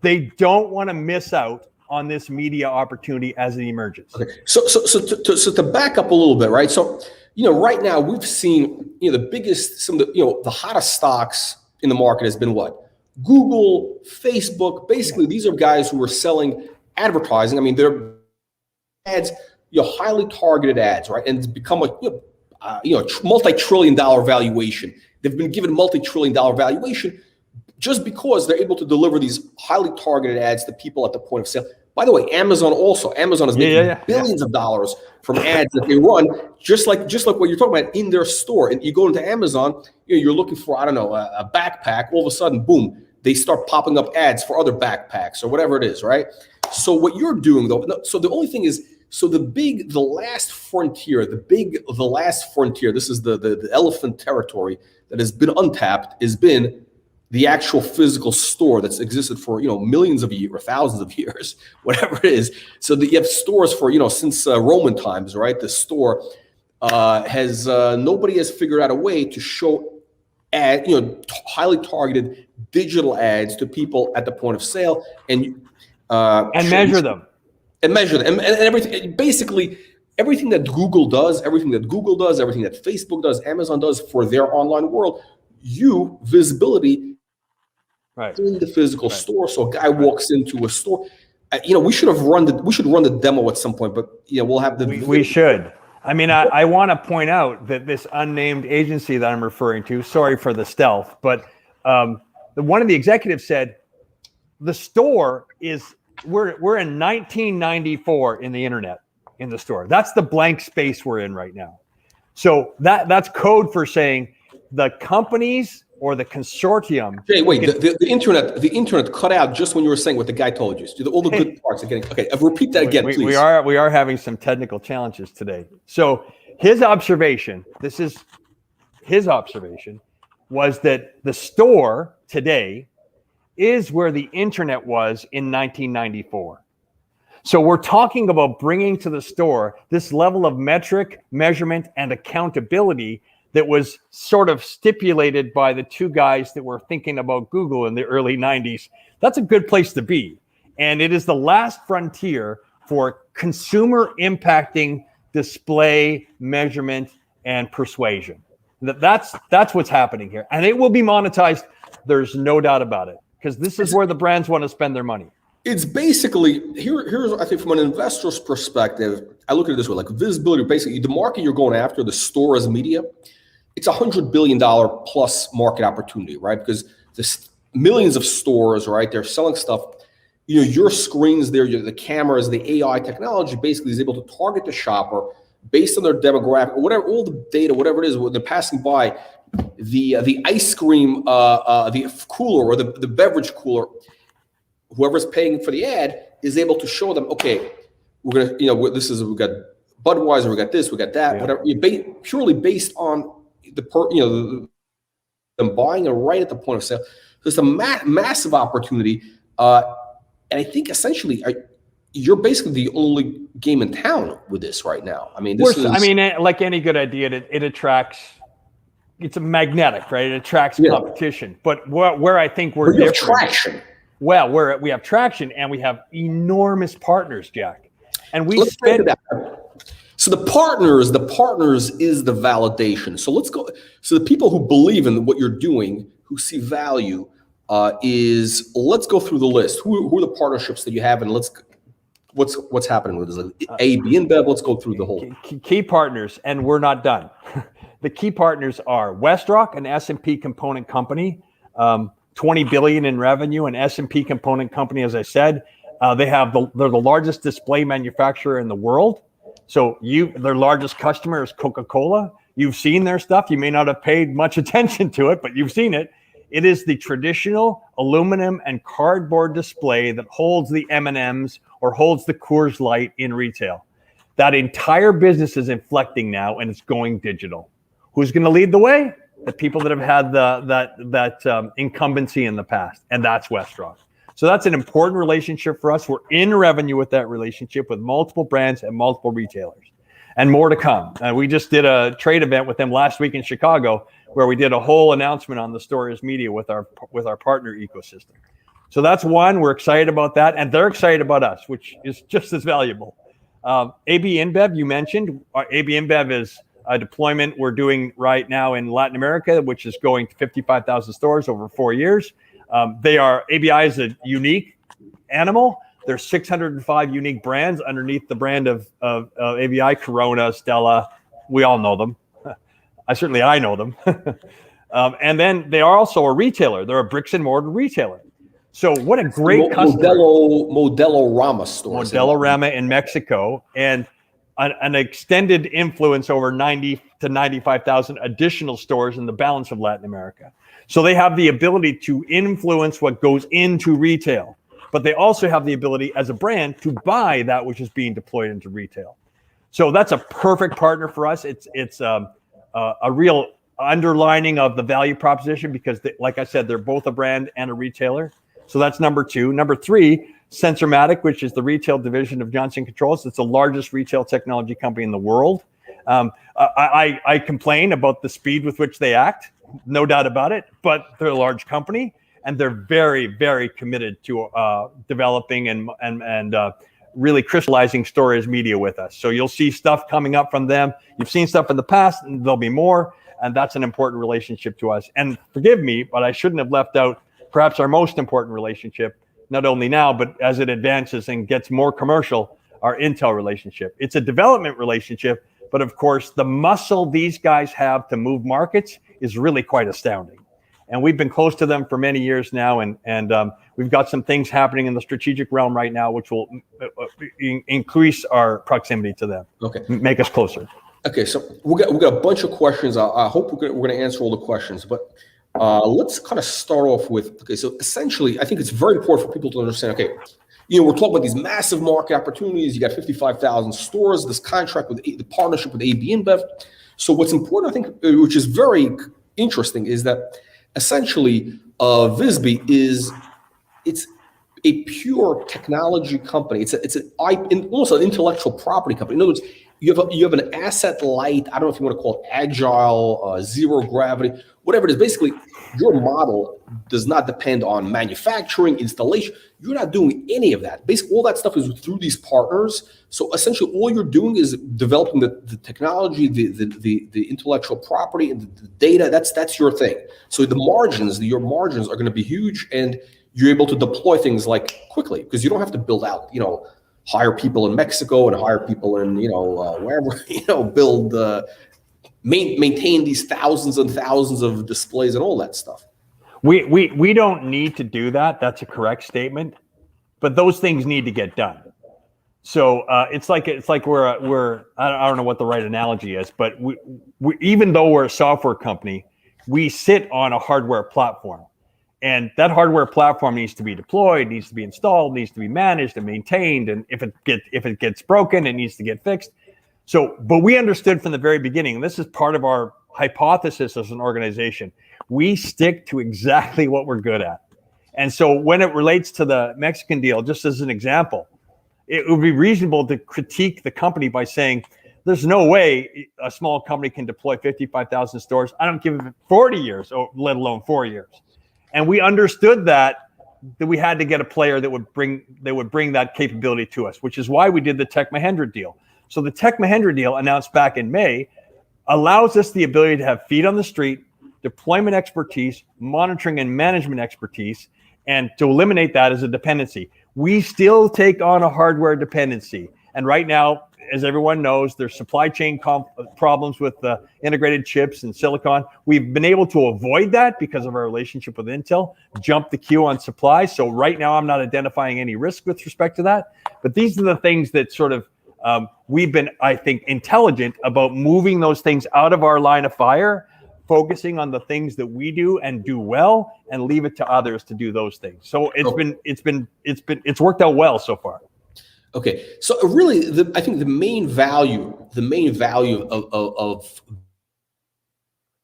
They don't want to miss out on this media opportunity as it emerges. Okay. So to back up a little bit, right? So, right now we've seen, the biggest, some of the, the hottest stocks in the market has been what? Google, Facebook. Basically, these are guys who are selling advertising. I mean, they're ads, highly targeted ads, right? And it's become a, multi-trillion-dollar valuation. They've been given multi-trillion-dollar valuation just because they're able to deliver these highly targeted ads to people at the point of sale. By the way, Amazon is making billions of dollars from ads that they run, just like what you're talking about in their store. And you go into Amazon, you're looking for, I don't know, a backpack. All of a sudden, boom, they start popping up ads for other backpacks or whatever it is, right? So what you're doing though, so the only thing is, so the last frontier, this is the elephant territory that has been untapped, has been the actual physical store that's existed for, millions of years or thousands of years, whatever it is. So that you have stores for, since Roman times, right? The store has, nobody has figured out a way to show highly targeted digital ads to people at the point of sale and measure them. And everything, basically everything that Google does, everything that Facebook does, Amazon does for their online world, visibility in the physical store. So a guy walks into a store, we should run the demo at some point, but we'll have the. We should. I mean, I want to point out that this unnamed agency that I'm referring to, sorry for the stealth, but one of the executives said the store is. We're in 1994 in the internet, in the store. That's the blank space we're in right now. So that's code for saying the companies or the consortium. Jay, wait, the internet cut out just when you were saying what the guy told you. All the good parts are getting. Okay, repeat that again, please. We are having some technical challenges today. So his observation, was that the store today is where the internet was in 1994. So we're talking about bringing to the store this level of metric, measurement, and accountability that was sort of stipulated by the two guys that were thinking about Google in the early 90s. That's a good place to be. And it is the last frontier for consumer impacting display, measurement, and persuasion. That's what's happening here. And it will be monetized. There's no doubt about it. Because this is where the brands want to spend their money. It's basically, here's I think from an investor's perspective, I look at it this way, like visibility, basically the market you're going after, the store as media, it's $100 billion plus market opportunity, right? Because there's millions of stores, right? They're selling stuff. Your screens there, the cameras, the AI technology basically is able to target the shopper based on their demographic, whatever, all the data, whatever it is, when they're passing by, the ice cream, the cooler or the beverage cooler, whoever's paying for the ad is able to show them, okay, we're gonna, we've got Budweiser, we got this, we got that, whatever. Purely based on them buying it right at the point of sale. So it's a massive opportunity, and I think essentially you're basically the only game in town with this right now. I mean, like any good idea, it attracts. It's a magnetic, right? It attracts competition. But where I think we're different. Traction. Well, we have traction and we have enormous partners, Jack. And we spend that. So the partners is the validation. So let's go. So the people who believe in what you're doing, who see value, let's go through the list. Who are the partnerships that you have, and what's happening with this? Like A, B, and Bev. Let's go through the whole key partners, and we're not done. The key partners are WestRock, an S&P component company, $20 billion in revenue, an S&P component company. As I said, they're the largest display manufacturer in the world. So their largest customer is Coca-Cola. You've seen their stuff. You may not have paid much attention to it, but you've seen it. It is the traditional aluminum and cardboard display that holds the M&Ms or holds the Coors Light in retail. That entire business is inflecting now, and it's going digital. Who's going to lead the way? The people that have had that incumbency in the past, and that's WestRock. So that's an important relationship for us. We're in revenue with that relationship with multiple brands and multiple retailers, and more to come. We just did a trade event with them last week in Chicago, where we did a whole announcement on the Stories Media with our partner ecosystem. So that's one. We're excited about that, and they're excited about us, which is just as valuable. AB InBev, you mentioned. AB InBev is a deployment we're doing right now in Latin America, which is going to 55,000 stores over 4 years. ABI is a unique animal. There's 605 unique brands underneath the brand of ABI, Corona, Stella. We all know them. I know them. And then they are also a retailer. They're a bricks and mortar retailer. So what a great customer. Modelo Rama stores. Modelo Rama in Mexico, and an extended influence over 90 to 95,000 additional stores in the balance of Latin America. So they have the ability to influence what goes into retail, but they also have the ability as a brand to buy that which is being deployed into retail. So that's a perfect partner for us. It's a real underlining of the value proposition because, like I said, they're both a brand and a retailer. So that's number two. Number three, Sensormatic, which is the retail division of Johnson Controls. It's the largest retail technology company in the world. I complain about the speed with which they act, no doubt about it, but they're a large company and they're very, very committed to developing and really crystallizing Stories Media with us. So you'll see stuff coming up from them. You've seen stuff in the past, and there'll be more, and that's an important relationship to us. And forgive me, but I shouldn't have left out perhaps our most important relationship, not only now, but as it advances and gets more commercial, our Intel relationship. It's a development relationship, but of course, the muscle these guys have to move markets is really quite astounding. And we've been close to them for many years now, and we've got some things happening in the strategic realm right now, which will increase our proximity to them. Okay, make us closer. Okay, so we got a bunch of questions. I hope we're going to answer all the questions, but let's kind of start off with, okay, so essentially, I think it's very important for people to understand, okay, we're talking about these massive market opportunities. You got 55,000 stores, this contract with the partnership with AB InBev. So what's important, I think, which is very interesting, is that essentially VSB it's a pure technology company. It's almost an intellectual property company. In other words, you have an asset light, I don't know if you want to call it agile, zero gravity, whatever it is. Basically, your model does not depend on manufacturing, installation. You're not doing any of that. Basically, all that stuff is through these partners. So essentially, all you're doing is developing the technology, the intellectual property, and the data. That's your thing. So your margins are going to be huge, and you're able to deploy things like quickly because you don't have to build out, hire people in Mexico and hire people in, wherever, build, maintain these thousands and thousands of displays and all that stuff. We don't need to do that. That's a correct statement, but those things need to get done. So it's like we're I don't know what the right analogy is, but we even though we're a software company, we sit on a hardware platform. And that hardware platform needs to be deployed, needs to be installed, needs to be managed and maintained. And if it gets broken, it needs to get fixed. So, but we understood from the very beginning, and this is part of our hypothesis as an organization, we stick to exactly what we're good at. And so when it relates to the Mexican deal, just as an example, it would be reasonable to critique the company by saying, there's no way a small company can deploy 55,000 stores. I don't give it 40 years, or let alone 4 years. And we understood that we had to get a player that would bring that capability to us, which is why we did the Tech Mahindra deal. So the Tech Mahindra deal announced back in May allows us the ability to have feet on the street, deployment expertise, monitoring and management expertise, and to eliminate that as a dependency. We still take on a hardware dependency. And right now, as everyone knows, there's supply chain problems with integrated chips and silicon. We've been able to avoid that because of our relationship with Intel, jump the queue on supply. So right now, I'm not identifying any risk with respect to that. But these are the things that sort of We've been, I think, intelligent about moving those things out of our line of fire, focusing on the things that we do and do well, and leave it to others to do those things. So it's worked out well so far. Okay, so really, I think the main value of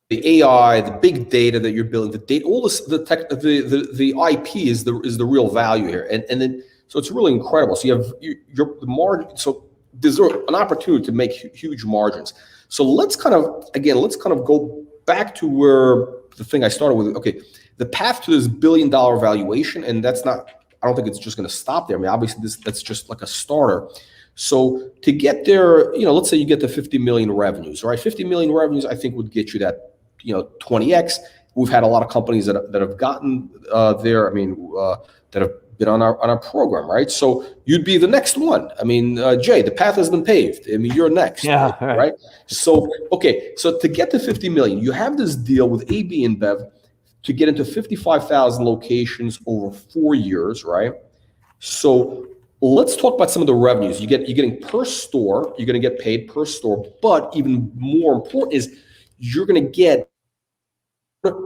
the AI, the big data that you're building, the data, all this, the IP is the real value here, and then so it's really incredible. So you have the margin. So there's an opportunity to make huge margins. So let's kind of go back to where the thing I started with. Okay, the path to this $1 billion valuation, and that's not. I don't think it's just going to stop there. I mean, obviously, that's just like a starter. So to get there, let's say you get the 50 million revenues, right? 50 million revenues, I think, would get you that, 20x. We've had a lot of companies that have gotten there. I mean, that have been on our program, right? So you'd be the next one. I mean, Jay, the path has been paved. I mean, you're next, yeah, right? So okay, so to get to 50 million, you have this deal with AB InBev to get into 55,000 locations over 4 years, right? So let's talk about some of the revenues. You're getting per store. You're going to get paid per store, but even more important is you're going to get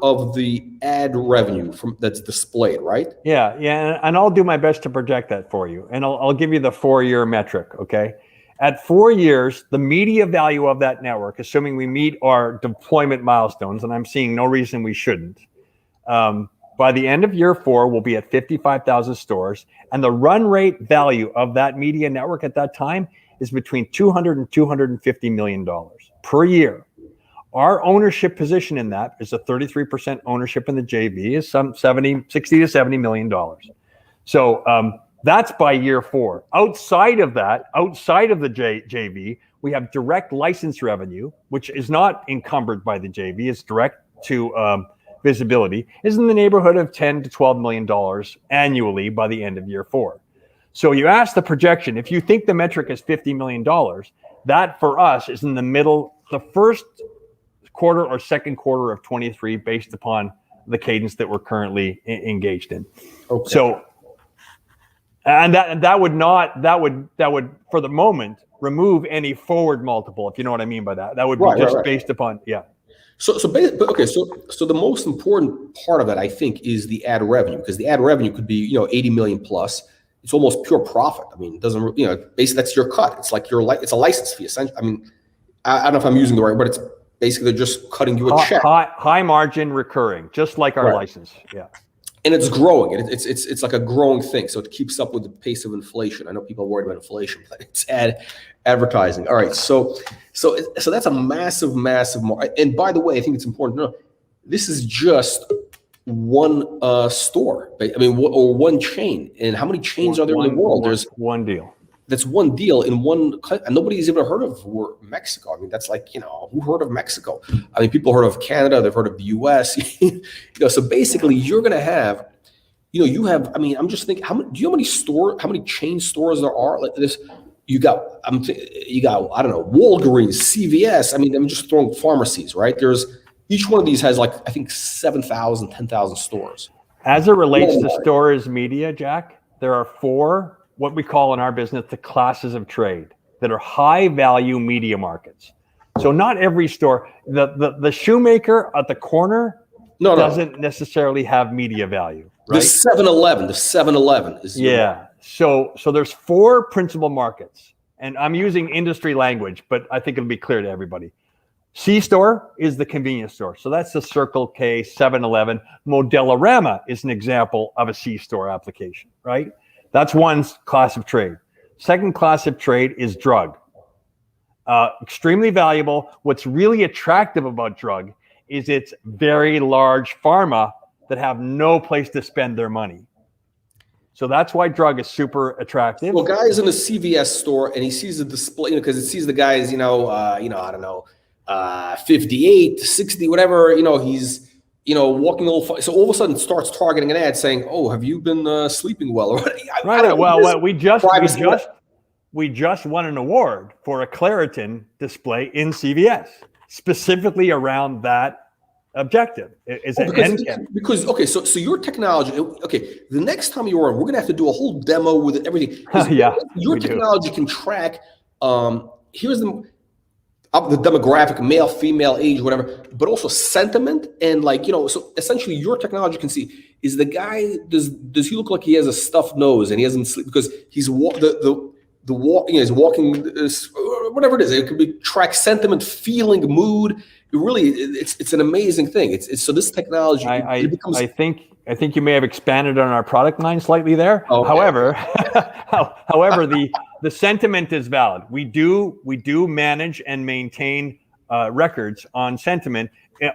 of the ad revenue that's displayed, right? Yeah, and I'll do my best to project that for you, and I'll give you the 4-year metric. Okay, at 4 years, the media value of that network, assuming we meet our deployment milestones, and I'm seeing no reason we shouldn't. By the end of year 4, we'll be at 55,000 stores, and the run rate value of that media network at that time is between $200 and $250 million per year. Our ownership position in that is a 33% ownership in the JV is some 60 to $70 million. So that's by year 4. Outside of that, outside of the JV, we have direct license revenue, which is not encumbered by the JV. It's direct to VSBLTY, is in the neighborhood of $10 to $12 million annually by the end of year 4. So you ask the projection, if you think the metric is $50 million, that for us is in the middle, the first quarter or second quarter of 23, based upon the cadence that we're currently engaged in. Okay. So, and that would for the moment remove any forward multiple, if you know what I mean by that. That would be just based upon, yeah. So the most important part of it, I think, is the ad revenue, because the ad revenue could be 80 million plus. It's almost pure profit. I mean, it doesn't basically that's your cut. It's like it's a license fee essentially. I mean, I don't know if I'm using the right word. It's basically they're just cutting you a check. High margin recurring, just like our license. Yeah. And it's growing. It's like a growing thing. So it keeps up with the pace of inflation. I know people are worried about inflation, but it's advertising. All right. So that's a massive. And by the way, I think it's important to know this is just one store. I mean, or one chain. And how many chains are there in the world? There's one deal. That's one deal in one country. And nobody's ever heard of Mexico. I mean, that's like, who heard of Mexico? I mean, people heard of Canada, they've heard of the US. So basically you're going to have, I mean, I'm just thinking, do you know how many chain stores there are like this? You got, I don't know, Walgreens, CVS. I mean, I'm just throwing pharmacies, right? Each one of these has like, I think 7,000, 10,000 stores. As it relates to stores media, Jack, there are 4, what we call in our business, the classes of trade that are high value media markets. So not every store, the shoemaker at the corner doesn't necessarily have media value, right? The 7-Eleven is. Yeah. So there's 4 principal markets, and I'm using industry language, but I think it'll be clear to everybody. C-store is the convenience store. So that's the Circle K, 7-Eleven. Modelorama is an example of a C-store application, right? That's one class of trade. Second class of trade is drug. Extremely valuable. What's really attractive about drug is it's very large pharma that have no place to spend their money. So that's why drug is super attractive. Well, guys in a CVS store and he sees the display, because it sees the guys, I don't know, 58, 60, whatever, he's walking a little. So all of a sudden, it starts targeting an ad saying, "Oh, have you been sleeping well?" Right. Well, we just won an award for a Claritin display in CVS, specifically around that objective. So your technology. Okay, the next time you're on, we're gonna have to do a whole demo with everything. Yeah, your technology can track Here's the demographic, male, female, age, whatever, but also sentiment and like, so essentially your technology can see, is the guy, does he look like he has a stuffed nose and he hasn't slept because he's he's walking, whatever it is. It could be track sentiment, feeling, mood. It's an amazing thing. It's so this technology. I think you may have expanded on our product line slightly there. Okay. However, the sentiment is valid. We do manage and maintain records on sentiment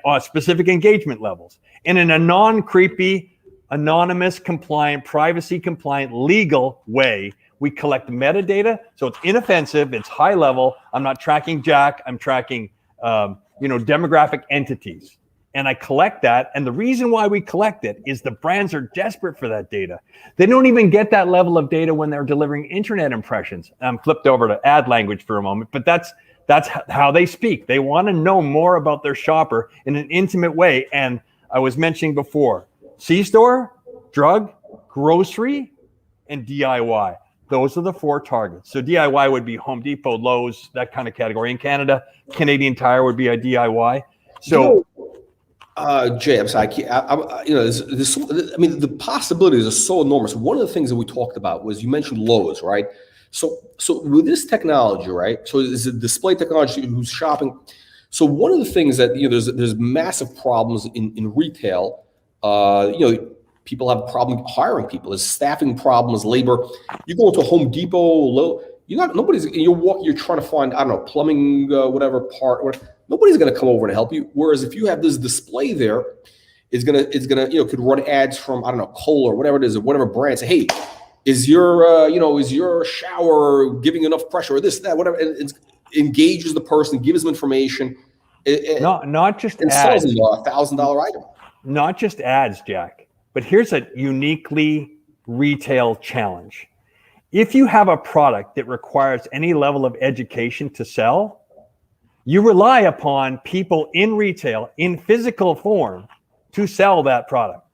on specific engagement levels, and in a non-creepy, anonymous, compliant, privacy compliant, legal way. We collect metadata, so it's inoffensive, it's high level. I'm not tracking Jack, I'm tracking demographic entities. And I collect that, and the reason why we collect it is the brands are desperate for that data. They don't even get that level of data when they're delivering internet impressions. I'm flipped over to ad language for a moment, but that's how they speak. They want to know more about their shopper in an intimate way. And I was mentioning before, C-store, drug, grocery, and DIY. Those are the 4 targets. So DIY would be Home Depot, Lowe's, that kind of category. In Canada, Canadian Tire would be a DIY. So, Jay, I'm sorry. The possibilities are so enormous. One of the things that we talked about was, you mentioned Lowe's, right? So with this technology, right? So it's a display technology who's shopping. So one of the things that there's massive problems in retail. People have a problem hiring people. There's staffing problems, labor. You go to Home Depot, you're trying to find, I don't know, plumbing, whatever part, nobody's going to come over and help you. Whereas if you have this display there, it's gonna, could run ads from, I don't know, Kohler or whatever it is, or whatever brand. Say, hey, is your shower giving enough pressure, or this, that, whatever. And it engages the person, gives them information. Not just and ads. Sells them a $1,000 item. Not just ads, Jack. But here's a uniquely retail challenge. If you have a product that requires any level of education to sell, you rely upon people in retail, in physical form, to sell that product.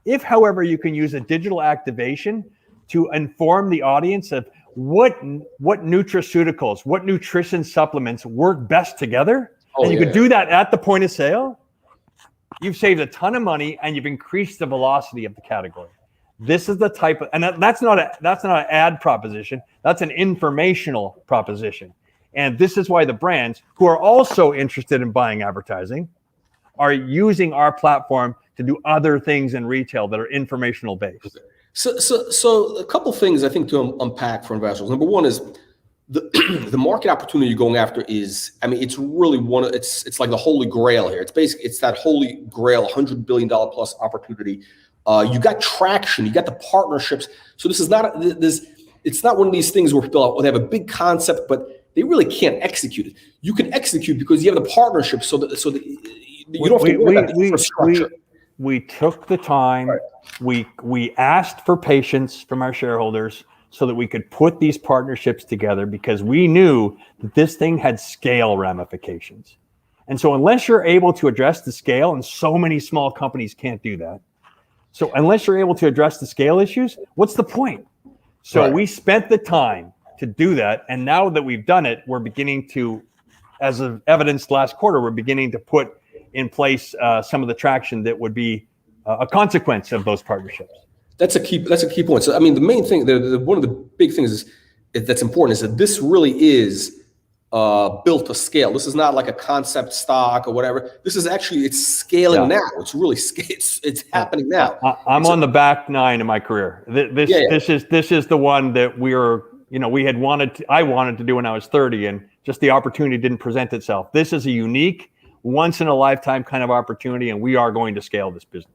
If, however, you can use a digital activation to inform the audience of what nutraceuticals, what nutrition supplements work best together, and you could do that at the point of sale, you've saved a ton of money and you've increased the velocity of the category. This is the type of, and that's not an ad proposition. That's an informational proposition. And this is why the brands who are also interested in buying advertising are using our platform to do other things in retail that are informational based. Okay. So a couple things I think to unpack for investors. Number one is the market opportunity you're going after is, it's really it's like the holy grail here. It's that holy grail, $100 billion plus opportunity. You got traction, you got the partnerships. So this is it's not one of these things where people they have a big concept, but they really can't execute it. You can execute because you have the partnership, so that you don't have to worry about the infrastructure. We took the time. Right. We asked for patience from our shareholders so that we could put these partnerships together, because we knew that this thing had scale ramifications. And so unless you're able to address the scale, and so many small companies can't do that. So unless you're able to address the scale issues, what's the point? So we spent the time to do that. And now that we've done it, we're beginning to, as of evidenced last quarter, we're beginning to put in place some of the traction that would be a consequence of those partnerships. That's a key point. So, the main thing, one of the big things that's important is that this really is built to scale. This is not like a concept stock or whatever. This is actually, it's scaling now. It's really, it's happening now. I'm on the back 9 of my career. This is the one that I wanted to do when I was 30, and just the opportunity didn't present itself. This is a unique, once in a lifetime kind of opportunity, and we are going to scale this business.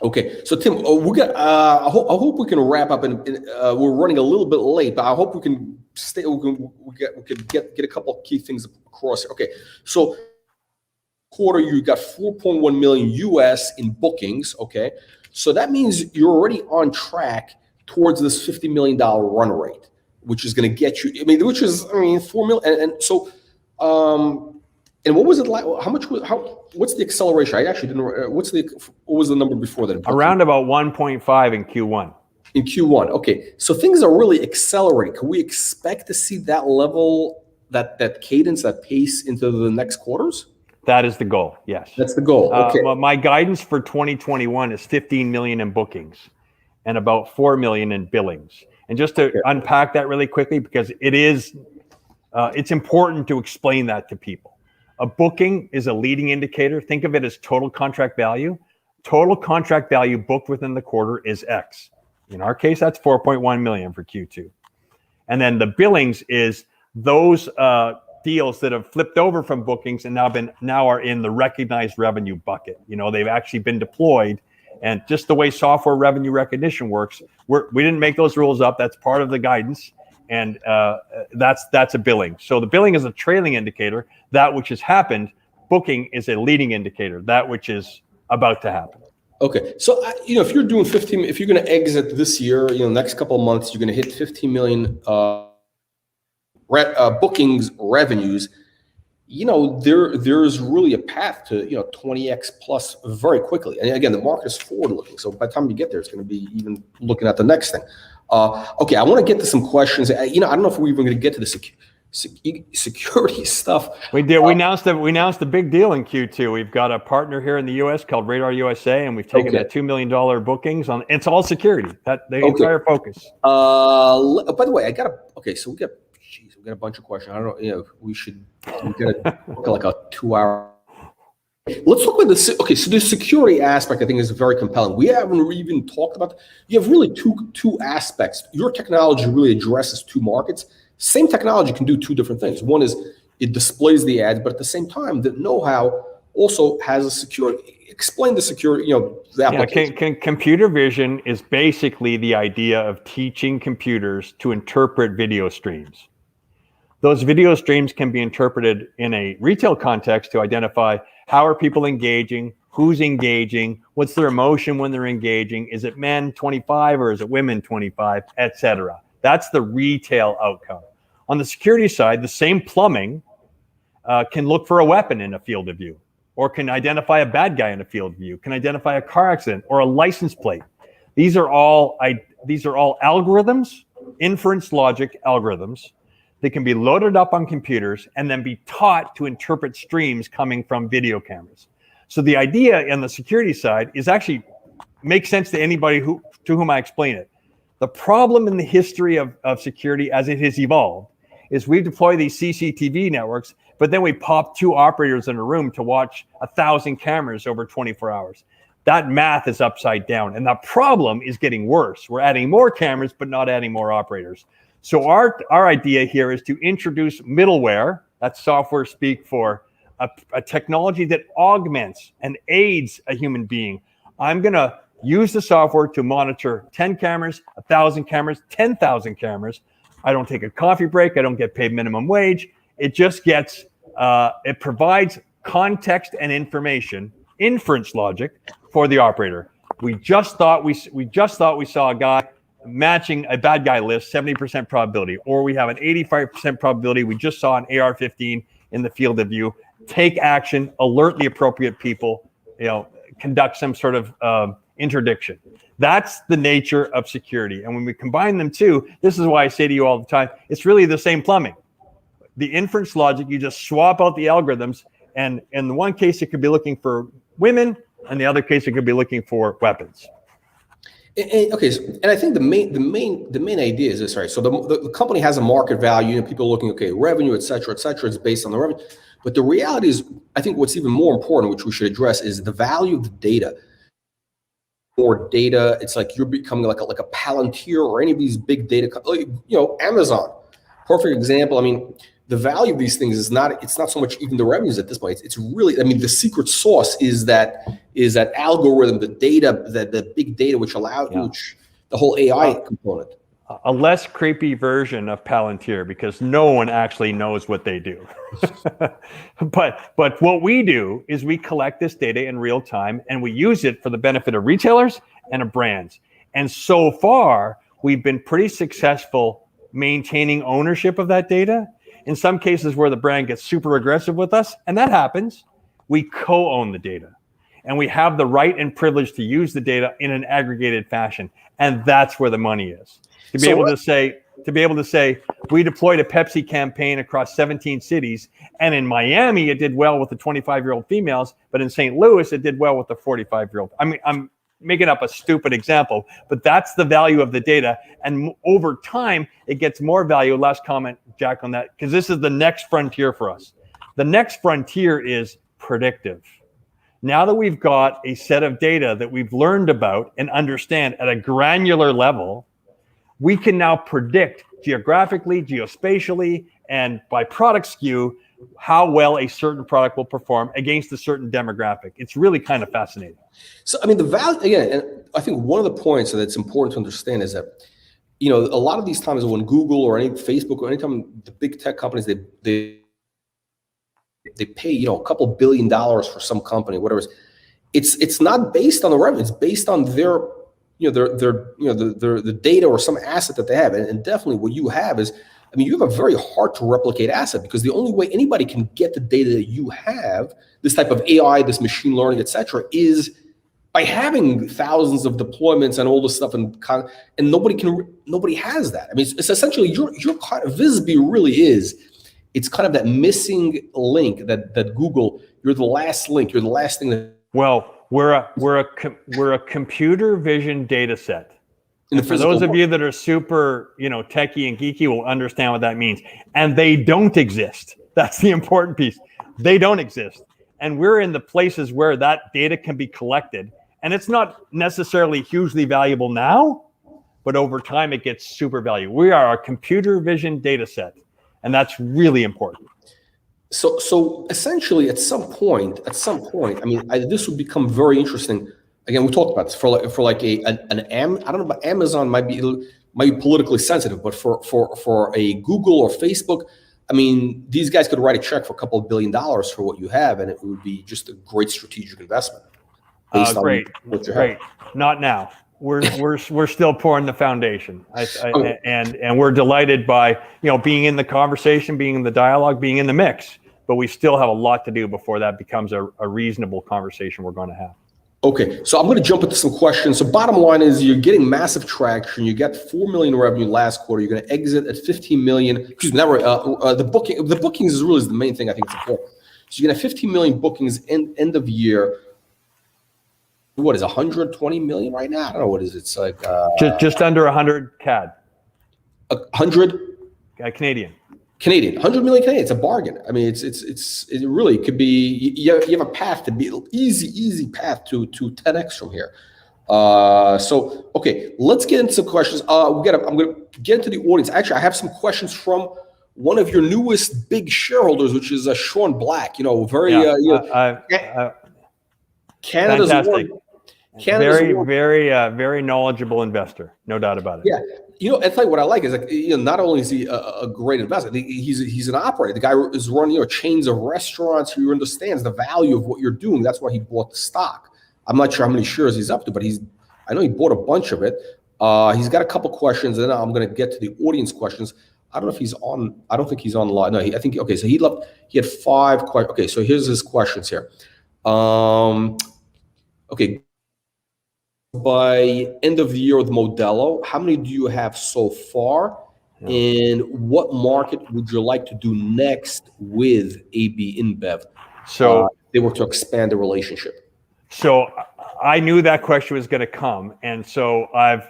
Okay, so Tim, we got. I hope we can wrap up, and we're running a little bit late, but I hope we can stay. We can get a couple of key things across here. Okay, so quarter you got 4.1 million US in bookings. Okay, so that means you're already on track towards this $50 million run rate, which is going to get you. Which is 4 million, and so. And what was it like? What's the acceleration? I actually didn't. What was the number before that? Around about 1.5 in Q1. In Q1. Okay. So things are really accelerating. Can we expect to see that level, that cadence, that pace into the next quarters? That is the goal. Yes. That's the goal. Okay. My guidance for 2021 is 15 million in bookings and about 4 million in billings. And just to unpack that really quickly, because it's important to explain that to people. A booking is a leading indicator. Think of it as total contract value. Total contract value booked within the quarter is X. In our case, that's 4.1 million for Q2. And then the billings is those deals that have flipped over from bookings and now are in the recognized revenue bucket. They've actually been deployed, and just the way software revenue recognition works, we didn't make those rules up. That's part of the guidance, and that's a billing. So the billing is a trailing indicator. That which has happened. Booking is a leading indicator. That which is about to happen. Okay, so if you're doing 15, if you're going to exit this year, next couple of months, you're going to hit 15 million bookings revenues. There's really a path to 20x plus very quickly. And again, the market is forward looking. So by the time you get there, it's going to be even looking at the next thing. Okay, I want to get to some questions. I don't know if we're even going to get to the security stuff. We did. We announced the big deal in Q2. We've got a partner here in the U.S. called Radar USA, and we've taken that $2 million bookings on. It's all security. That the entire focus. By the way, so we got a bunch of questions. I don't know. We got like a 2-hour. Let's talk about this. Okay, so the security aspect I think is very compelling. We haven't even talked about. You have really two aspects. Your technology really addresses two markets. Same technology can do two different things. One is it displays the ads, but at the same time, the know-how also has a security. Explain the security, the application. Computer vision is basically the idea of teaching computers to interpret video streams. Those video streams can be interpreted in a retail context to identify how are people engaging, who's engaging, what's their emotion when they're engaging, is it men 25 or is it women 25, etc. That's the retail outcome. On the security side, the same plumbing can look for a weapon in a field of view, or can identify a bad guy in a field of view, can identify a car accident or a license plate. These are all algorithms, inference logic algorithms, that can be loaded up on computers and then be taught to interpret streams coming from video cameras. So the idea on the security side is actually makes sense to anybody to whom I explain it. The problem in the history of security as it has evolved is we deploy these CCTV networks, but then we pop 2 operators in a room to watch 1,000 cameras over 24 hours. That math is upside down, and the problem is getting worse. We're adding more cameras, but not adding more operators. So our idea here is to introduce middleware, that's software speak for a technology that augments and aids a human being. I'm going to use the software to monitor 10 cameras, 1,000 cameras, 10,000 cameras. I don't take a coffee break. I don't get paid minimum wage. It just gets, it provides context and information, inference logic for the operator. We just thought we saw a guy matching a bad guy list, 70% probability, or we have an 85% probability. We just saw an AR-15 in the field of view. Take action, alert the appropriate people, conduct some sort of interdiction. That's the nature of security. And when we combine them too, this is why I say to you all the time, it's really the same plumbing. The inference logic, you just swap out the algorithms, and in the one case, it could be looking for women, and the other case, it could be looking for weapons. Okay, and I think the main idea is this, right? So the company has a market value, and people are looking, okay, revenue, et cetera, it's based on the revenue. But the reality is, I think what's even more important, which we should address, is the value of the data. More data, it's like you're becoming like a Palantir or any of these big data, Amazon, perfect example. I mean, the value of these things it's not so much even the revenues at this point. It's really, the secret sauce is that algorithm, the data, the big data, which which the whole AI component. A less creepy version of Palantir, because no one actually knows what they do. But what we do is we collect this data in real time, and we use it for the benefit of retailers and of brands. And so far, we've been pretty successful maintaining ownership of that data. In some cases where the brand gets super aggressive with us, and that happens, we co-own the data. and we have the right and privilege to use the data in an aggregated fashion. And that's where the money is. To be able to say, we deployed a Pepsi campaign across 17 cities, and in Miami, it did well with the 25-year-old females, but in St. Louis, it did well with the 45-year-old. I mean, I'm making up a stupid example, but that's the value of the data. And over time, it gets more value. Last comment, Jack, on that, because this is the next frontier for us. The next frontier is predictive. Now that we've got a set of data that we've learned about and understand at a granular level, we can now predict geographically, geospatially, and by product SKU, how well a certain product will perform against a certain demographic. It's really kind of fascinating. So, I mean, the value, again, and I think one of the points that's important to understand is that, a lot of these times when Google or any Facebook or anytime the big tech companies, they pay, a couple $1 billion for some company, whatever. It's not based on the revenue. It's based on their the data or some asset that they have. And definitely what you have is, you have a very hard to replicate asset, because the only way anybody can get the data that you have, this type of AI, this machine learning, et cetera, is by having thousands of deployments and all this stuff, and nobody has that. It's essentially your kind of VSB really is. It's kind of that missing link that Google. You're the last link. You're the last thing that. Well, we're a computer vision data set. And for those of you that are super, techie and geeky will understand what that means. And they don't exist. That's the important piece. They don't exist. And we're in the places where that data can be collected. And it's not necessarily hugely valuable now, but over time it gets super valuable. We are a computer vision data set. And that's really important. So essentially, at some point, this would become very interesting. Again, we talked about this for like an I don't know, but Amazon might be politically sensitive, but for a Google or Facebook, these guys could write a check for a couple $1 billion for what you have, and it would be just a great strategic investment. Great. Not now. We're still pouring the foundation, and we're delighted by being in the conversation, being in the dialogue, being in the mix. But we still have a lot to do before that becomes a reasonable conversation we're going to have. Okay, so I'm going to jump into some questions. So bottom line is you're getting massive traction. You got $4 million revenue last quarter. You're going to exit at 15 million. Excuse me, the bookings is really the main thing I think it's important. So you're going to have 15 million bookings end of year. What is 120 million right now? I don't know what is it. It's like just under 100 CAD. 100 Canadian. 100 million Canadian. It's a bargain. It really could be. You have a path to be easy path to 10x from here. So okay, let's get into some questions. I'm going to get into the audience. Actually, I have some questions from one of your newest big shareholders, which is Sean Black. Canada's fantastic. Very knowledgeable investor, no doubt about it. Yeah, I tell you what I like is not only is he a great investor, he's an operator. The guy is running chains of restaurants who understands the value of what you're doing. That's why he bought the stock. I'm not sure how many shares he's up to, but I know he bought a bunch of it. He's got a couple questions, and then I'm going to get to the audience questions. I don't know if he's on. I don't think he's on live. No, I think okay. So he had 5 questions. Okay, so here's his questions here. Okay. By end of the year with Modelo, how many do you have so far? Yeah. And what market would you like to do next with AB InBev? So they were to expand the relationship. So I knew that question was going to come. And so I've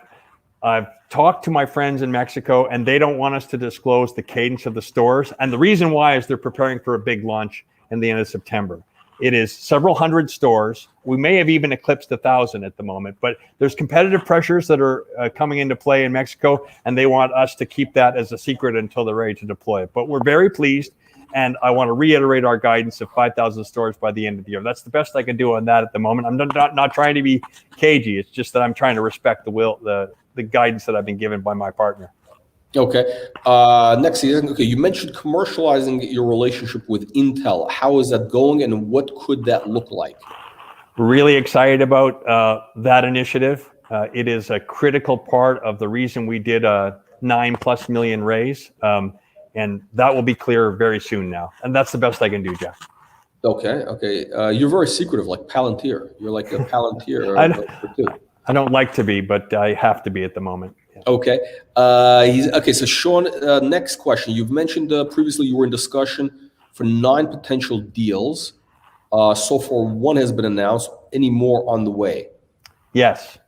talked to my friends in Mexico, and they don't want us to disclose the cadence of the stores. And the reason why is they're preparing for a big launch in the end of September. It is several hundred stores. We may have even eclipsed 1,000 at the moment, but there's competitive pressures that are coming into play in Mexico, and they want us to keep that as a secret until they're ready to deploy it. But we're very pleased, and I want to reiterate our guidance of 5,000 stores by the end of the year. That's the best I can do on that at the moment. I'm not trying to be cagey. It's just that I'm trying to respect the guidance that I've been given by my partner. Okay. Next, okay. You mentioned commercializing your relationship with Intel. How is that going, and what could that look like? We're really excited about that initiative. It is a critical part of the reason we did a $9+ million raise, and that will be clear very soon now. And that's the best I can do, Jeff. Okay. You're very secretive, like Palantir. You're like a Palantir. I don't like to be, but I have to be at the moment. Yeah. Okay. Okay. So Sean, next question. You've mentioned previously you were in discussion for 9 potential deals. So far, 1 has been announced. Any more on the way? Yes.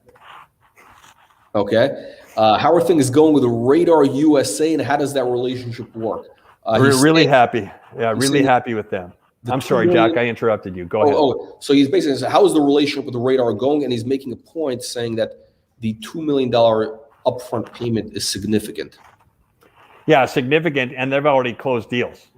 Okay. How are things going with the Radar USA, and how does that relationship work? We're really happy. Yeah, really happy with them. I'm sorry, Jack, I interrupted you. Go ahead. So he's basically saying, how is the relationship with the Radar going? And he's making a point saying that the $2 million upfront payment is significant. Yeah, significant, and they've already closed deals.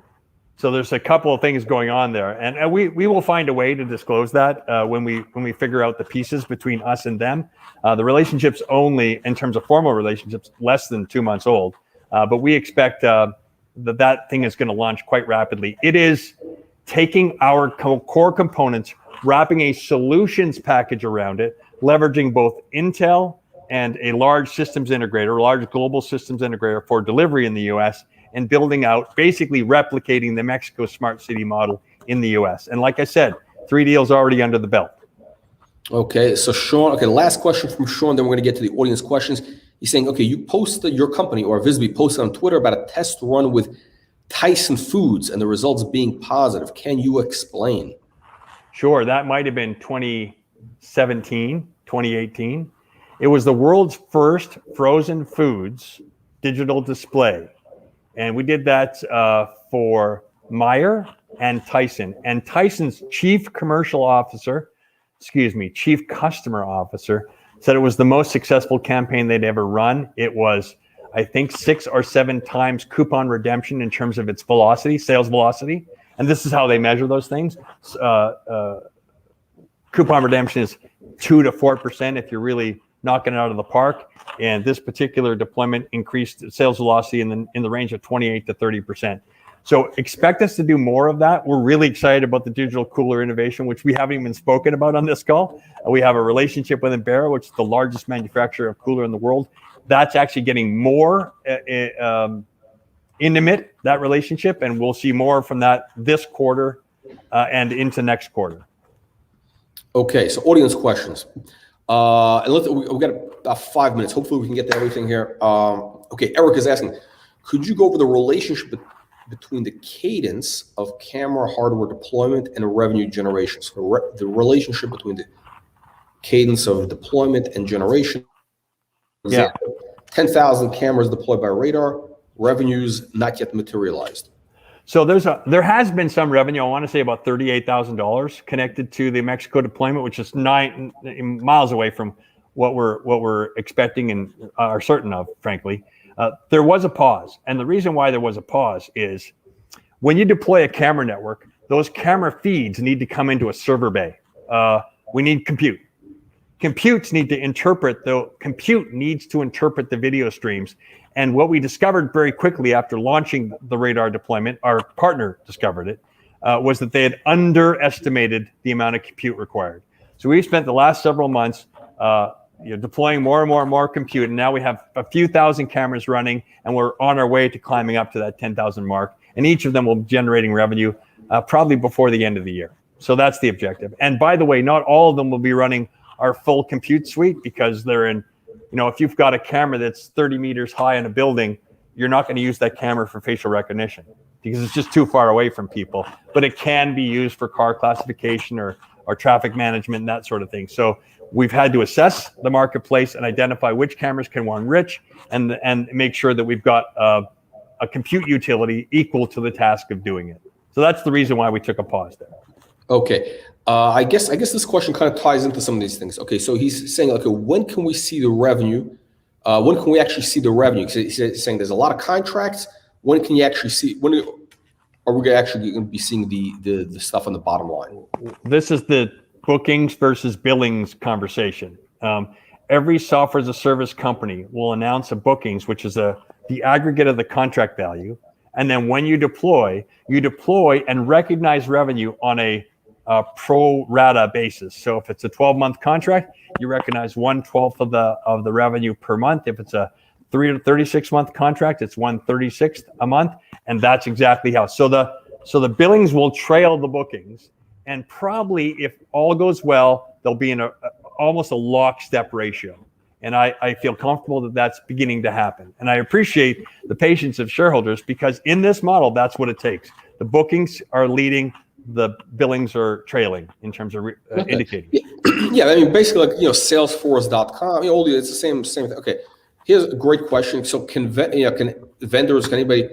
So there's a couple of things going on there, and we will find a way to disclose that when we figure out the pieces between us and them. The relationship's only, in terms of formal relationships, less than 2 months old, but we expect that thing is going to launch quite rapidly. It is taking our core components, wrapping a solutions package around it, leveraging both Intel and a large systems integrator, a large global systems integrator for delivery in the US, and building out, basically replicating the Mexico smart city model in the US. And like I said, 3 deals already under the belt. Okay, so Sean, last question from Sean, then we're going to get to the audience questions. He's saying, okay, you posted, your company or VSBY posted on Twitter about a test run with Tyson Foods and the results being positive. Can you explain? Sure, that might have been 2017, 2018. It was the world's first frozen foods digital display. And we did that for Meijer and Tyson. And Tyson's chief customer officer said it was the most successful campaign they'd ever run. It was, I think, 6 or 7 times coupon redemption in terms of its velocity, sales velocity. And this is how they measure those things. Coupon redemption is 2 to 4% if you're really knocking it out of the park. And this particular deployment increased sales velocity in the range of 28 to 30%. So expect us to do more of that. We're really excited about the digital cooler innovation, which we haven't even spoken about on this call. We have a relationship with Embarra, which is the largest manufacturer of cooler in the world. That's actually getting more intimate, that relationship, and we'll see more from that this quarter and into next quarter. Okay, so audience questions. And we've got about 5 minutes. Hopefully we can get to everything here. Okay, Eric is asking, could you go over the relationship between the cadence of camera hardware deployment and revenue generation? So the relationship between the cadence of deployment and generation. Yeah. 10,000 cameras deployed by Radar, revenues not yet materialized. So there has been some revenue. I want to say about $38,000 connected to the Mexico deployment, which is 9 miles away from what we're expecting and are certain of, frankly. There was a pause, and the reason why there was a pause is when you deploy a camera network, those camera feeds need to come into a server bay. We need compute. Compute needs to interpret the video streams. And what we discovered very quickly after launching the Radar deployment, our partner discovered it, was that they had underestimated the amount of compute required. So we've spent the last several months deploying more and more compute, and now we have a few thousand cameras running, and we're on our way to climbing up to that 10,000 mark. And each of them will be generating revenue probably before the end of the year. So that's the objective. And by the way, not all of them will be running our full compute suite because they're in, if you've got a camera that's 30 meters high in a building, you're not going to use that camera for facial recognition because it's just too far away from people. But it can be used for car classification or traffic management and that sort of thing. So we've had to assess the marketplace and identify which cameras can one rich and make sure that we've got a compute utility equal to the task of doing it. So that's the reason why we took a pause there. Okay. I guess this question kind of ties into some of these things. Okay, so he's saying, okay, when can we see the revenue? When can we actually see the revenue? He's saying there's a lot of contracts. When can you actually see? When are we actually going to be seeing the stuff on the bottom line? This is the bookings versus billings conversation. Every software as a service company will announce a bookings, which is the aggregate of the contract value. And then when you deploy and recognize revenue on a pro rata basis. So if it's a 12-month contract, you recognize 1/12 of the revenue per month. If it's a 3 to 36-month contract, it's 1/36 a month, and that's exactly how. So So the billings will trail the bookings, and probably if all goes well, they'll be in almost a lockstep ratio. And I feel comfortable that that's beginning to happen. And I appreciate the patience of shareholders, because in this model, that's what it takes. The bookings are leading, the billings are trailing in terms of indicating. Yeah, I mean, basically, like, Salesforce.com, it's the same thing. Okay, here's a great question. So can vendors, can anybody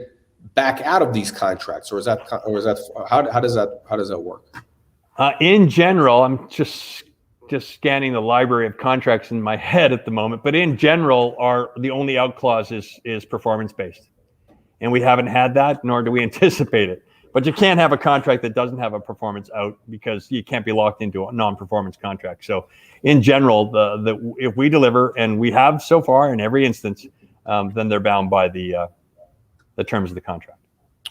back out of these contracts, or is that how does that work? In general, I'm just scanning the library of contracts in my head at the moment, but in general, the only out clause is performance based, and we haven't had that, nor do we anticipate it. But you can't have a contract that doesn't have a performance out, because you can't be locked into a non-performance contract. So in general, if we deliver, and we have so far in every instance, then they're bound by the terms of the contract.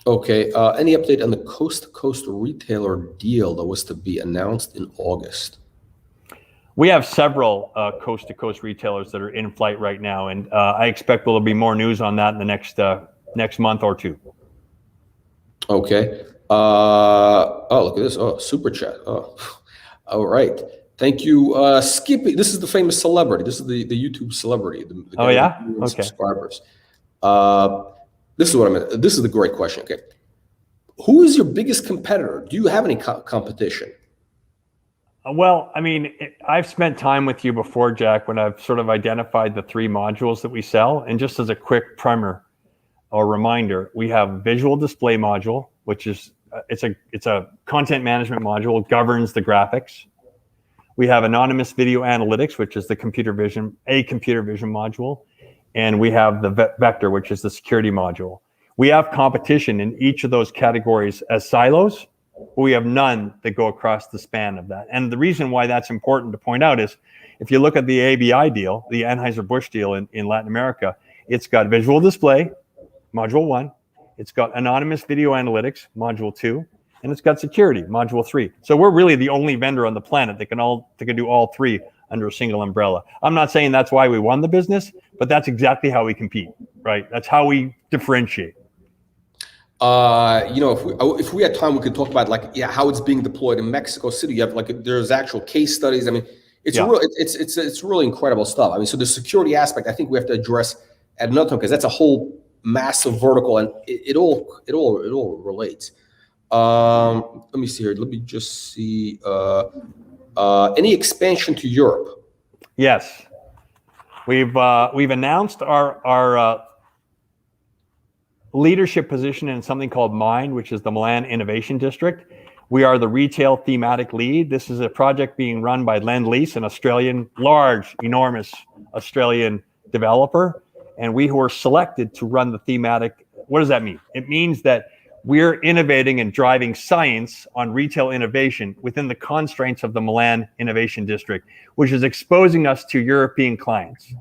Okay. Any update on the coast-to-coast retailer deal that was to be announced in August? We have several coast-to-coast retailers that are in flight right now, and I expect there'll be more news on that in the next month or two. Okay. Oh, look at this. Oh, super chat. Oh, all right. Thank you, Skippy. This is the famous celebrity. This is the YouTube celebrity. The oh yeah. Okay. Subscribers. This is what I meant. This is the great question. Okay. Who is your biggest competitor? Do you have any competition? Well, I mean, I've spent time with you before, Jack, when I've sort of identified the 3 modules that we sell. And just as a quick primer or reminder, we have visual display module, which is it's a content management module, governs the graphics. We have anonymous video analytics, which is the computer vision module. And we have the vector, which is the security module. We have competition in each of those categories as silos, but we have none that go across the span of that. And the reason why that's important to point out is, if you look at the ABI deal, the Anheuser-Busch deal in Latin America, it's got visual display, module 1. It's got anonymous video analytics, module 2. And it's got security, module 3. So we're really the only vendor on the planet that can do all 3 under a single umbrella. I'm not saying that's why we won the business, but that's exactly how we compete, right? That's how we differentiate. If we had time, we could talk about how it's being deployed in Mexico City. You have there's actual case studies. I mean, it's really incredible stuff. I mean, so the security aspect, I think we have to address at another time, because that's a whole massive vertical, and it all relates. Let me see here. Let me just see. Any expansion to Europe? Yes, we've announced our leadership position in something called MIND, which is the Milan Innovation District. We are the retail thematic lead. This is a project being run by Lend-Lease, an enormous Australian developer, and we were selected to run the thematic. What does that mean? It means that we're innovating and driving science on retail innovation within the constraints of the Milan Innovation District, which is exposing us to European clients.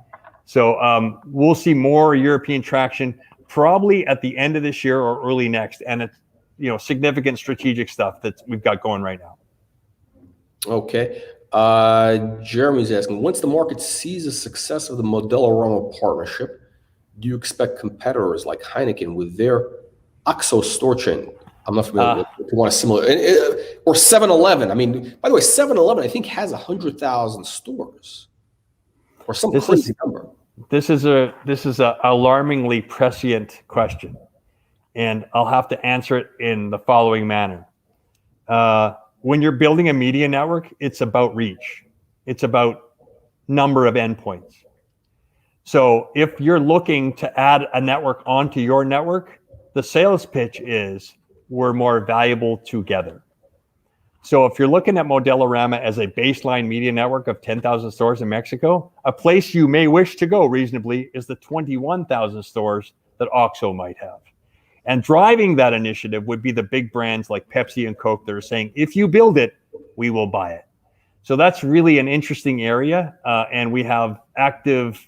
So we'll see more European traction probably at the end of this year or early next, and it's significant strategic stuff that we've got going right now. Okay. Jeremy's asking, once the market sees the success of the Modelorama partnership, do you expect competitors like Heineken with their OXXO store chain? I'm not familiar with if you want a similar, or 7-Eleven. I mean, by the way, 7-Eleven I think has 100,000 stores, or some crazy number. This is a alarmingly prescient question, and I'll have to answer it in the following manner. When you're building a media network, it's about reach. It's about number of endpoints. So if you're looking to add a network onto your network, the sales pitch is we're more valuable together. So if you're looking at Modelorama as a baseline media network of 10,000 stores in Mexico, a place you may wish to go reasonably is the 21,000 stores that OXXO might have. And driving that initiative would be the big brands like Pepsi and Coke that are saying, if you build it, we will buy it. So that's really an interesting area. And we have active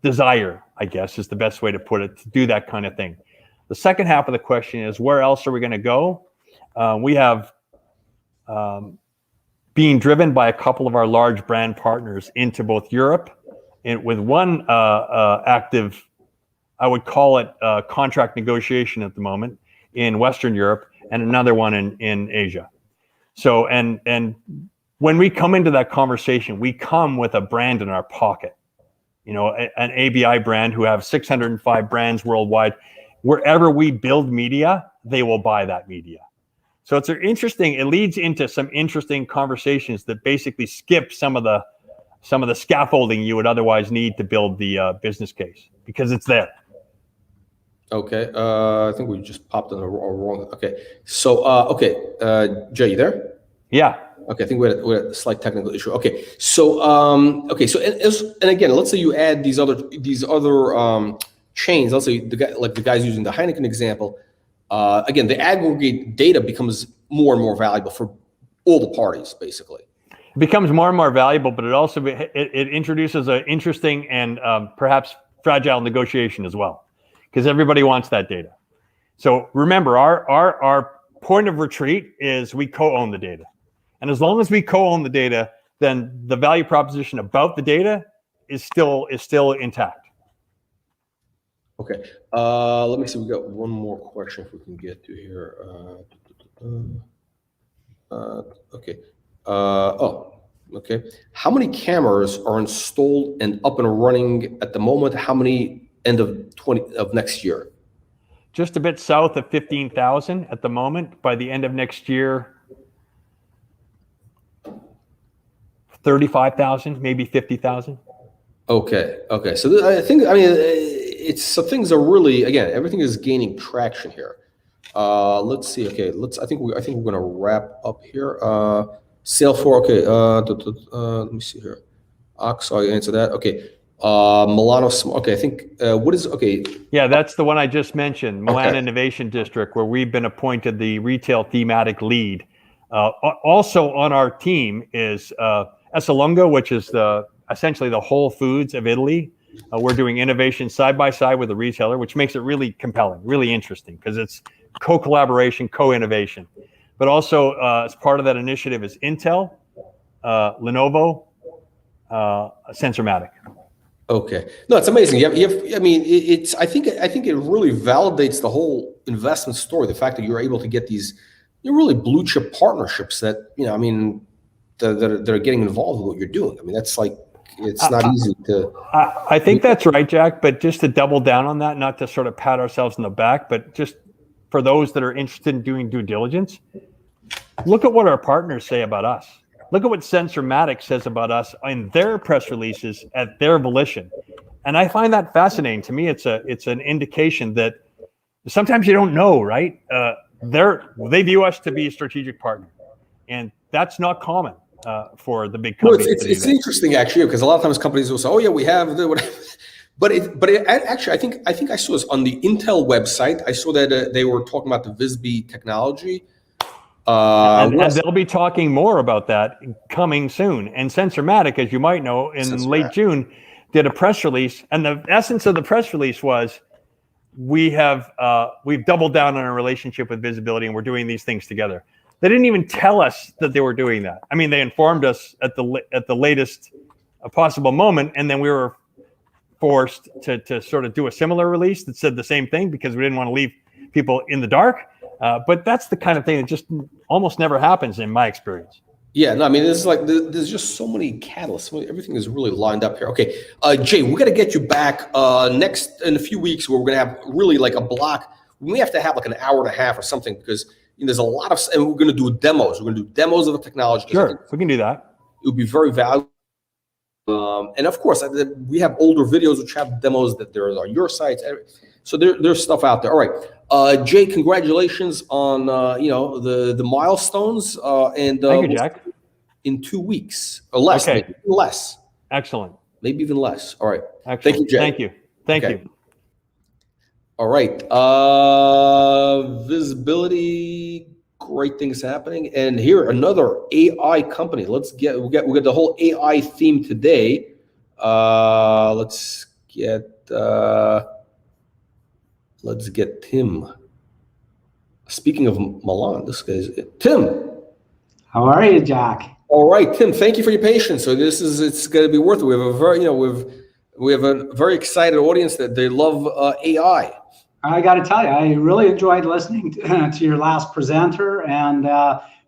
desire, I guess, is the best way to put it, to do that kind of thing. The second half of the question is, where else are we going to go? We have being driven by a couple of our large brand partners into both Europe, and with one active, I would call it contract negotiation at the moment, in Western Europe and another one in Asia. So, and when we come into that conversation, we come with a brand in our pocket, you know, an ABI brand who have 605 brands worldwide. Wherever we build media, they will buy that media. So it's interesting. It leads into some interesting conversations that basically skip some of the scaffolding you would otherwise need to build the business case because it's there. Okay, I think we just popped in a wrong. Okay, so Jay, you there? Yeah. Okay, I think we had a slight technical issue. Okay, so and again, let's say you add these other chains. Let's say the guys using the Heineken example. Again, the aggregate data becomes more and more valuable for all the parties, basically. It becomes more and more valuable, but it also it introduces an interesting and perhaps fragile negotiation as well, because everybody wants that data. So remember, our point of retreat is we co-own the data. And as long as we co-own the data, then the value proposition about the data is still intact. Okay. Let me see. We got one more question if we can get to here. Okay. Okay. How many cameras are installed and up and running at the moment? How many end of next year? Just a bit south of 15,000 at the moment. By the end of next year, 35,000, maybe 50,000. Okay. Okay. So I mean, so things are really, again, everything is gaining traction here. Let's see. Okay. I think we're going to wrap up here. Sale for, okay. Let me see here. Ox, I answer that. Okay. Milano. Okay. I think, what is, okay. Yeah, that's the one I just mentioned, Milan Okay. Innovation District, where we've been appointed the retail thematic lead. Also on our team is Esselunga, which is essentially the Whole Foods of Italy. We're doing innovation side by side with the retailer, which makes it really compelling, really interesting, because it's co-collaboration, co-innovation. But also as part of that initiative is Intel, Lenovo, Sensormatic. Okay. No, it's amazing. I mean, I think it really validates the whole investment story. The fact that you're able to get these really blue chip partnerships that, I mean, that are getting involved with what you're doing. I mean, that's like, it's not easy to. I think that's right, Jack. But just to double down on that, not to sort of pat ourselves in the back, but just for those that are interested in doing due diligence, look at what our partners say about us. Look at what Sensormatic says about us in their press releases at their volition. And I find that fascinating. To me, it's an indication that sometimes you don't know, right? They view us to be a strategic partner, and that's not common for the big companies. Well, it's interesting actually, because a lot of times companies will say, "Oh yeah, we have the whatever," but actually, I think I saw this on the Intel website. I saw that they were talking about the VSB technology. And they'll be talking more about that coming soon. And Sensormatic, as you might know, in late June, did a press release, and the essence of the press release was, we've doubled down on our relationship with Visibility, and we're doing these things together. They didn't even tell us that they were doing that. I mean, they informed us at the latest possible moment, and then we were forced to sort of do a similar release that said the same thing because we didn't want to leave people in the dark. But that's the kind of thing that just almost never happens in my experience. Yeah, no, I mean, this is like, there's just so many catalysts. Everything is really lined up here. Okay, Jay, we're going to get you back next in a few weeks where we're going to have really like a block. We may have to have like an hour and a half or something because there's a lot of, and we're going to do demos. We're going to do demos of the technology. Sure, we can do that. It would be very valuable. And of course, we have older videos which have demos that there are on your sites. So there's stuff out there. All right, Jay, congratulations on the milestones. And thank you, Jack. In 2 weeks or less, okay. Maybe even less. Excellent. Maybe even less. All right. Excellent. Thank you, Jay. Thank you. Thank you. All right. Visibility, great things happening. And here, another AI company. We got the whole AI theme today. Let's get Tim. Speaking of Milan, this guy's Tim. How are you, Jack? All right, Tim. Thank you for your patience. So it's going to be worth it. We have a very, we have a very excited audience that they love AI. I got to tell you, I really enjoyed listening to your last presenter, and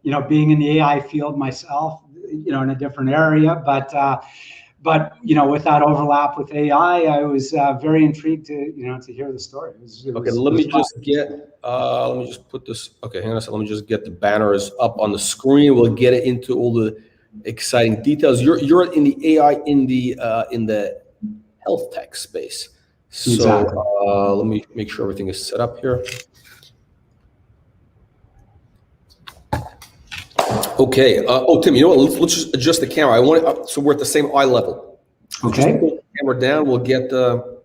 you know, being in the AI field myself, you know, in a different area, but you know, with that overlap with AI, I was very intrigued to, you know, to hear the story. Okay, let me just put this. Okay, hang on a second. Let me just get the banners up on the screen. We'll get it into all the exciting details. You're in the AI in the health tech space. So exactly. let me make sure everything is set up here. Okay. Oh, Tim, you know what? Let's just adjust the camera. I want it so we're at the same eye level. Okay. Just pull the camera down. We'll get the.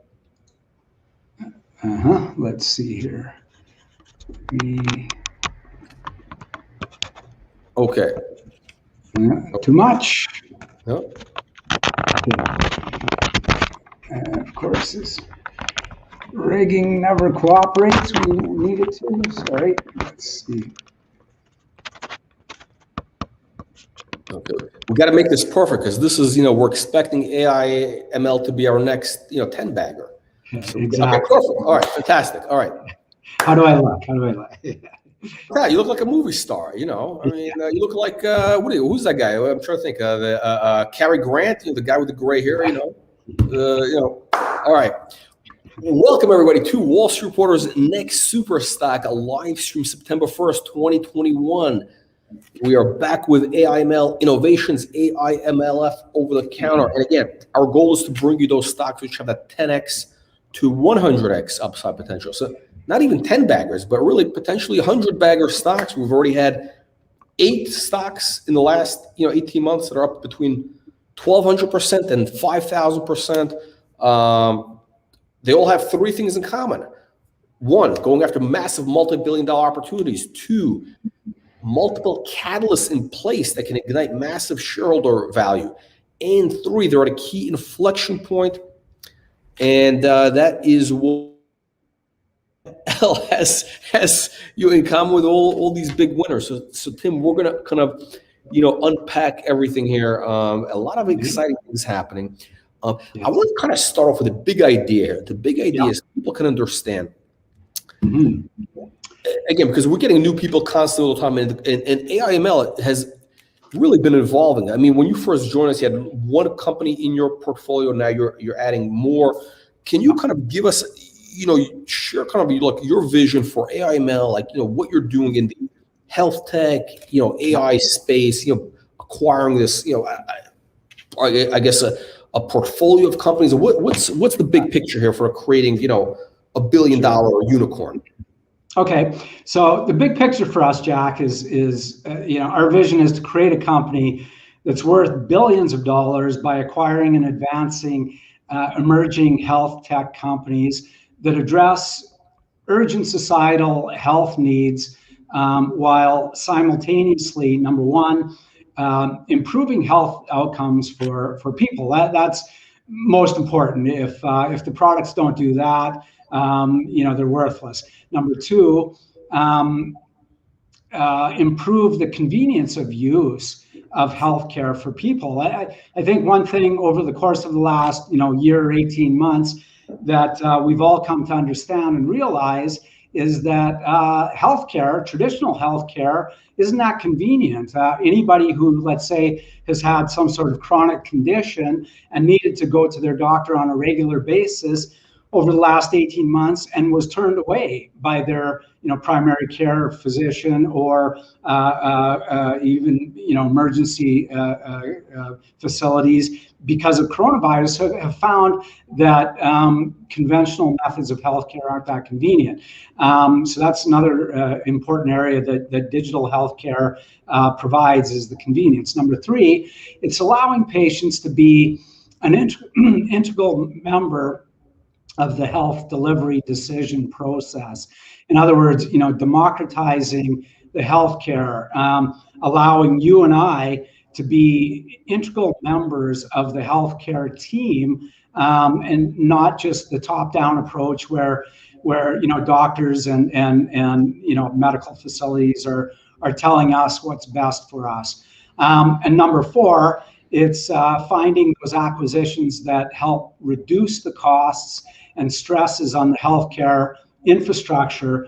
Let's see here. Okay. Too much. No. Of course, this rigging never cooperates when you need it to. Sorry. Let's see. Okay. We got to make this perfect because this is, you know, we're expecting AI ML to be our next, you know, 10 bagger. So, Exactly. Okay, perfect. All right, fantastic. All right. How do I look? How do I look? Yeah, you look like a movie star. You know, I mean, you look like who's that guy? I'm trying to think. Cary Grant, you know, the guy with the gray hair. You know. All right. Welcome everybody to Wall Street Reporter's next Super Stock, a live stream September 1st, 2021. We are back with AIML Innovations, AIMLF over the counter. And again, our goal is to bring you those stocks which have that 10x to 100x upside potential. So not even 10 baggers, but really potentially 100 bagger stocks. We've already had 8 stocks in the last 18 months that are up between 1,200% and 5,000%. They all have 3 things in common. 1, going after massive multi-billion-dollar opportunities. 2, multiple catalysts in place that can ignite massive shareholder value. And 3, they're at a key inflection point. And that is what has you in common with all these big winners. So Tim, we're going to kind of unpack everything here. A lot of exciting things happening. I want to kind of start off with a big idea here. The big idea is people can understand. Again, because we're getting new people constantly all the time, and AIML has really been evolving. I mean, when you first joined us, you had 1 company in your portfolio. Now you're adding more. Can you kind of give us, share kind of like your vision for AIML, like what you're doing in the health tech, AI space, acquiring this, I guess a portfolio of companies. What's the big picture here for creating, $1 billion unicorn? Okay, so the big picture for us, Jack, is our vision is to create a company that's worth billions of dollars by acquiring and advancing emerging health tech companies that address urgent societal health needs while simultaneously, number 1, improving health outcomes for people. That's most important. If the products don't do that, they're worthless. Number 2, improve the convenience of use of healthcare for people. I think one thing over the course of the last year or 18 months that we've all come to understand and realize is that healthcare, traditional healthcare, isn't that convenient. Anybody who, let's say, has had some sort of chronic condition and needed to go to their doctor on a regular basis over the last 18 months and was turned away by their primary care physician or even emergency facilities because of coronavirus have found that conventional methods of healthcare aren't that convenient. So that's another important area that digital healthcare provides, is the convenience. Number 3, it's allowing patients to be an integral member of the health delivery decision process. In other words, democratizing the healthcare, allowing you and I to be integral members of the healthcare team, and not just the top-down approach where doctors and medical facilities are telling us what's best for us. And number 4, it's finding those acquisitions that help reduce the costs and stresses on the healthcare infrastructure,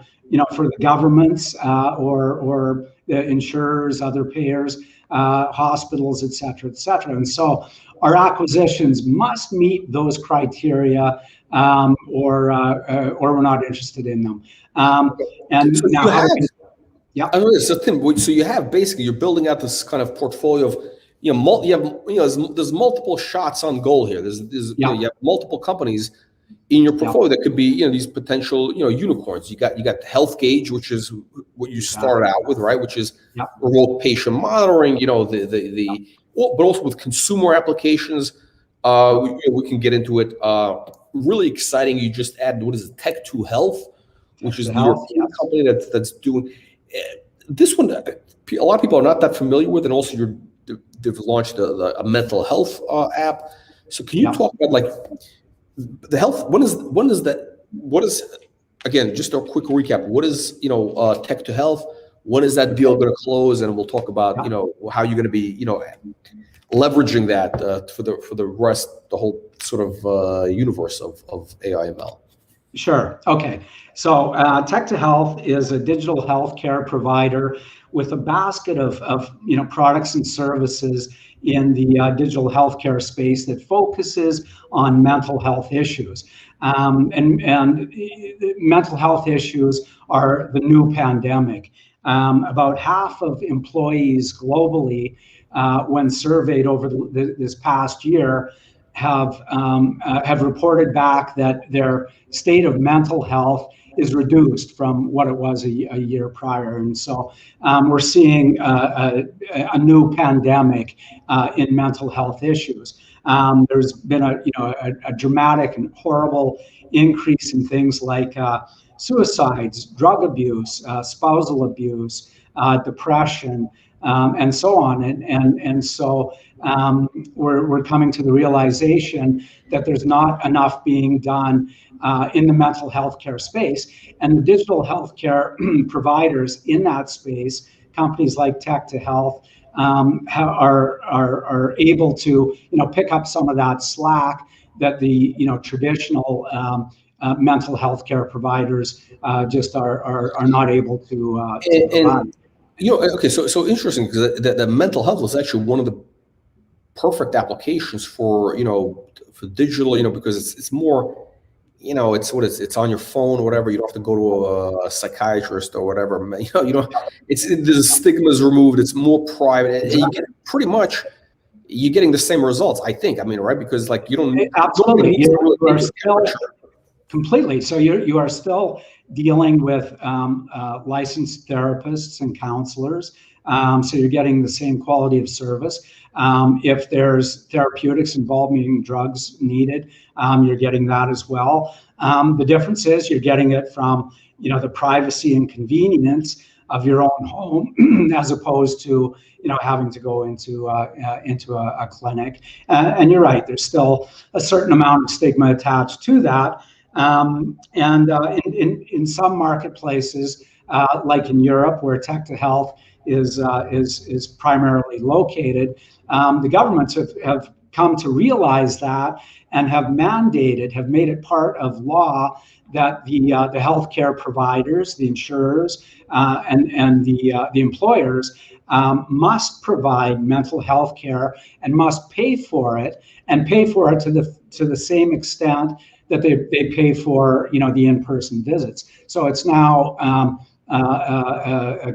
for the governments or the insurers, other payers, hospitals, et cetera, et cetera. And so our acquisitions must meet those criteria, or we're not interested in them. And so now, yeah. So Tim, so you have basically, you're building out this kind of portfolio of, there's multiple shots on goal here. There's you have multiple companies in your portfolio that could be, these potential, unicorns. You got Health Gauge, which is what you started out with, right? Which is remote patient monitoring. But also with consumer applications, we can get into it. Really exciting. You just add, what is it, Tech2 Health, which is the European company that's doing this one. A lot of people are not that familiar with, and also they've launched a mental health app. So can you talk about like the health? What is again, just a quick recap? What is Tech2 Health? When is that deal going to close? And we'll talk about how you're going to be leveraging that for the rest, the whole sort of universe of AIML. Sure. Okay. So Tech2 Health is a digital healthcare provider with a basket of products and services in the digital healthcare space that focuses on mental health issues. And mental health issues are the new pandemic. About half of employees globally, when surveyed over this past year, have reported back that their state of mental health is reduced from what it was a year prior, and so we're seeing a new pandemic in mental health issues. There's been a dramatic and horrible increase in things like suicides, drug abuse, spousal abuse, depression, and so on. And so we're coming to the realization that there's not enough being done in the mental health care space. And the digital healthcare providers in that space, companies like Tech2 Health, are able to pick up some of that slack that the traditional mental health care providers just are not able to provide. Okay, so interesting, because the mental health is actually one of the perfect applications for for digital, because it's more, it's on your phone or whatever. You don't have to go to a psychiatrist or whatever. The stigma is removed. It's more private, and you get pretty much, you're getting the same results, I think. I mean, right? Because like you don't absolutely you are still completely. So you are still dealing with licensed therapists and counselors. So you're getting the same quality of service. If there's therapeutics involved, meaning drugs needed, you're getting that as well. The difference is you're getting it from the privacy and convenience of your own home, as opposed to having to go into a clinic. And you're right, there's still a certain amount of stigma attached to that. And in some marketplaces, like in Europe, where Tech2 Health is primarily located, the governments have come to realize that and have made it part of law that the healthcare providers, the insurers, and the employers must provide mental health care and must pay for it, and pay for it to the same extent that they pay for the in-person visits. So it's now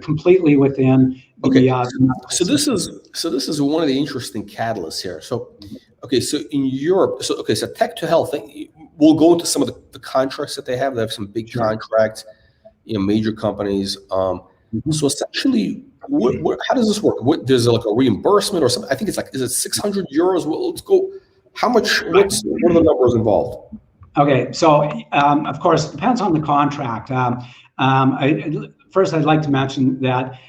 completely within the so this is one of the interesting catalysts here. So so in Europe, so Tech2 Health, we'll go into some of the contracts that they have. They have some big contracts, major companies. So essentially, how does this work? There's like a reimbursement or something. I think it's like, is it 600 euros? Well, let's go. How much? What are the numbers involved? Okay, so of course, it depends on the contract. First, I'd like to mention that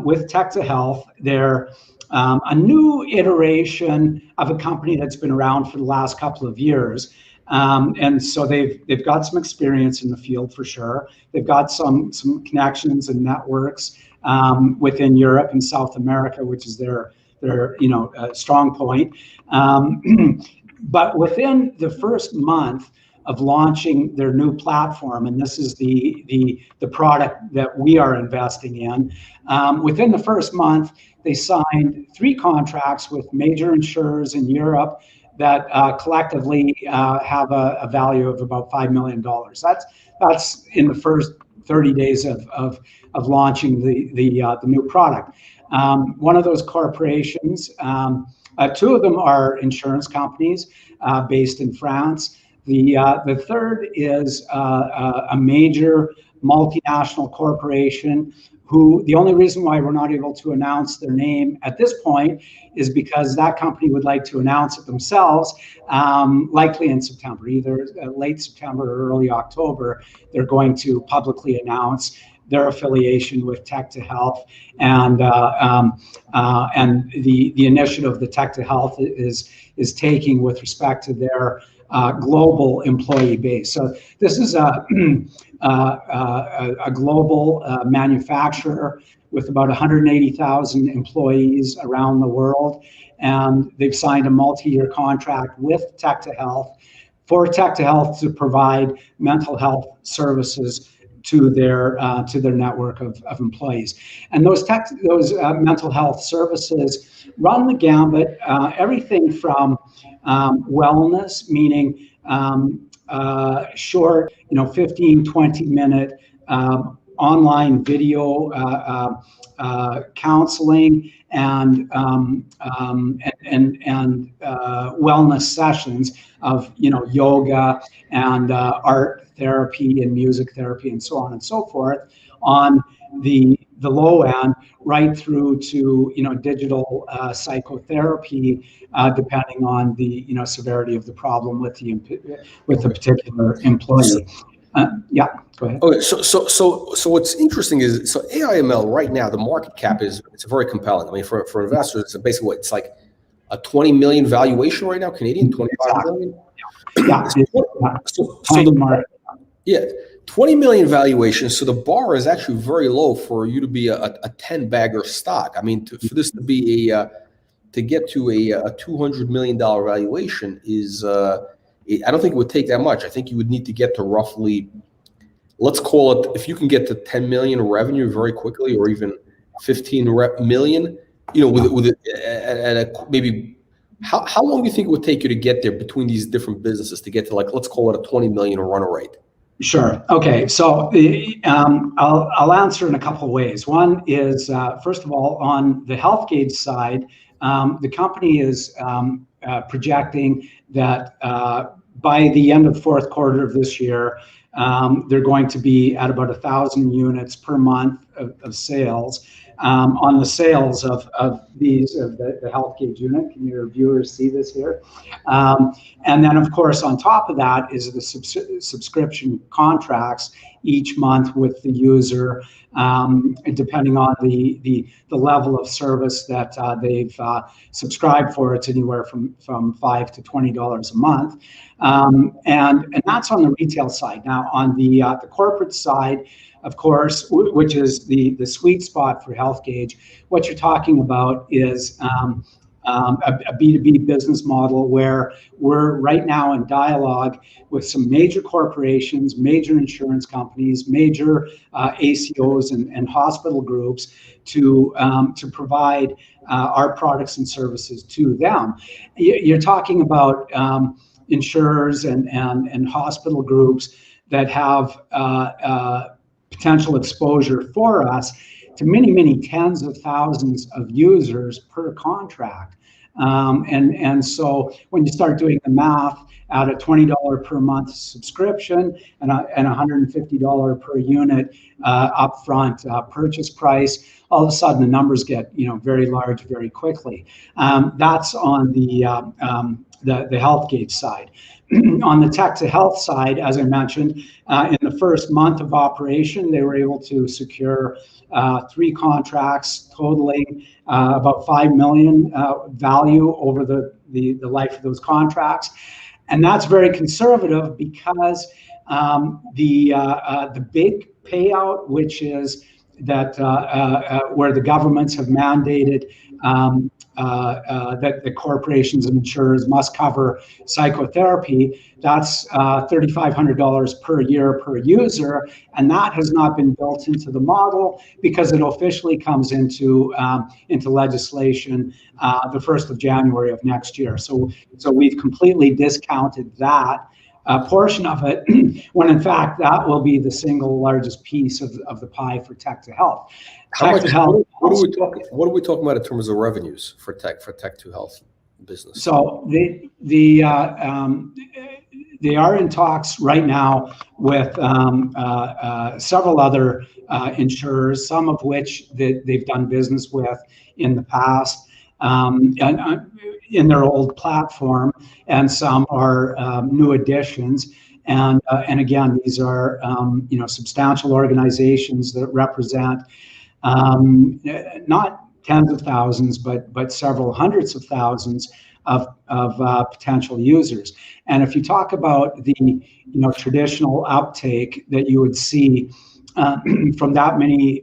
with Tech2 Health, they're a new iteration of a company that's been around for the last couple of years. And so they've got some experience in the field for sure. They've got some connections and networks within Europe and South America, which is their strong point. But within the first month of launching their new platform, and this is the product that we are investing in. Within the first month, they signed 3 contracts with major insurers in Europe that collectively have a value of about $5 million. That's in the first 30 days of launching the new product. One of those corporations, 2 of them are insurance companies based in France. The third is a major multinational corporation who, the only reason why we're not able to announce their name at this point is because that company would like to announce it themselves, likely in September, either late September or early October. They're going to publicly announce their affiliation with Tech to Health, and the initiative the Tech to Health is taking with respect to their global employee base. So this is a global manufacturer with about 180,000 employees around the world, and they've signed a multi-year contract with Tech to Health for Tech to Health to provide mental health services to their network of employees. And those mental health services run the gambit, everything from wellness, meaning short, 15, 20-minute online video counseling and wellness sessions of yoga and art therapy and music therapy and so on and so forth on the low end, right through to digital psychotherapy, depending on the severity of the problem with the particular employee. Yeah, go ahead. Okay, so what's interesting is, so AIML right now, the market cap it's very compelling. I mean, for investors, it's basically what, it's like a 20 million valuation right now, Canadian, 25 million. Yeah. Yeah, 20 million valuation. So the bar is actually very low for you to be a 10-bagger stock. I mean, for this to be to get to a $200 million valuation is, I don't think it would take that much. I think you would need to get to roughly, let's call it, if you can get to 10 million revenue very quickly, or even 15 million, with maybe. How long do you think it would take you to get there between these different businesses to get to, like, let's call it a 20 million run rate? Sure. Okay. So I'll answer in a couple of ways. One is, first of all, on the Healthgate side, the company is projecting that by the end of the fourth quarter of this year, they're going to be at about 1,000 units per month of sales. On the sales of the Healthgate unit. Can your viewers see this here? And then, of course, on top of that is the subscription contracts each month with the user, depending on the level of service that they've subscribed for. It's anywhere from $5 to $20 a month, and that's on the retail side. Now, on the corporate side, of course, which is the sweet spot for Healthgate, what you're talking about is a B2B business model where we're right now in dialogue with some major corporations, major insurance companies, major ACOs and hospital groups to provide our products and services to them. You're talking about insurers and hospital groups that have potential exposure for us to many tens of thousands of users per contract. And so when you start doing the math at a $20 per month subscription and $150 per unit upfront purchase price, all of a sudden the numbers get very large very quickly. That's on the Healthgate side. On the Tech to Health side, as I mentioned, in the first month of operation, they were able to secure 3 contracts totaling about $5 million value over the life of those contracts. And that's very conservative because the big payout, which is where the governments have mandated that the corporations and insurers must cover psychotherapy. That's $3,500 per year per user, and that has not been built into the model because it officially comes into legislation the 1st of January of next year. So we've completely discounted that portion of it, when in fact that will be the single largest piece of the pie for tech to health. What are we talking about in terms of revenues for tech to health business? So they are in talks right now with several other insurers, some of which they've done business with in the past. In their old platform, and some are new additions. And again, these are substantial organizations that represent not tens of thousands, but several hundreds of thousands of potential users. And if you talk about the traditional uptake that you would see from that many,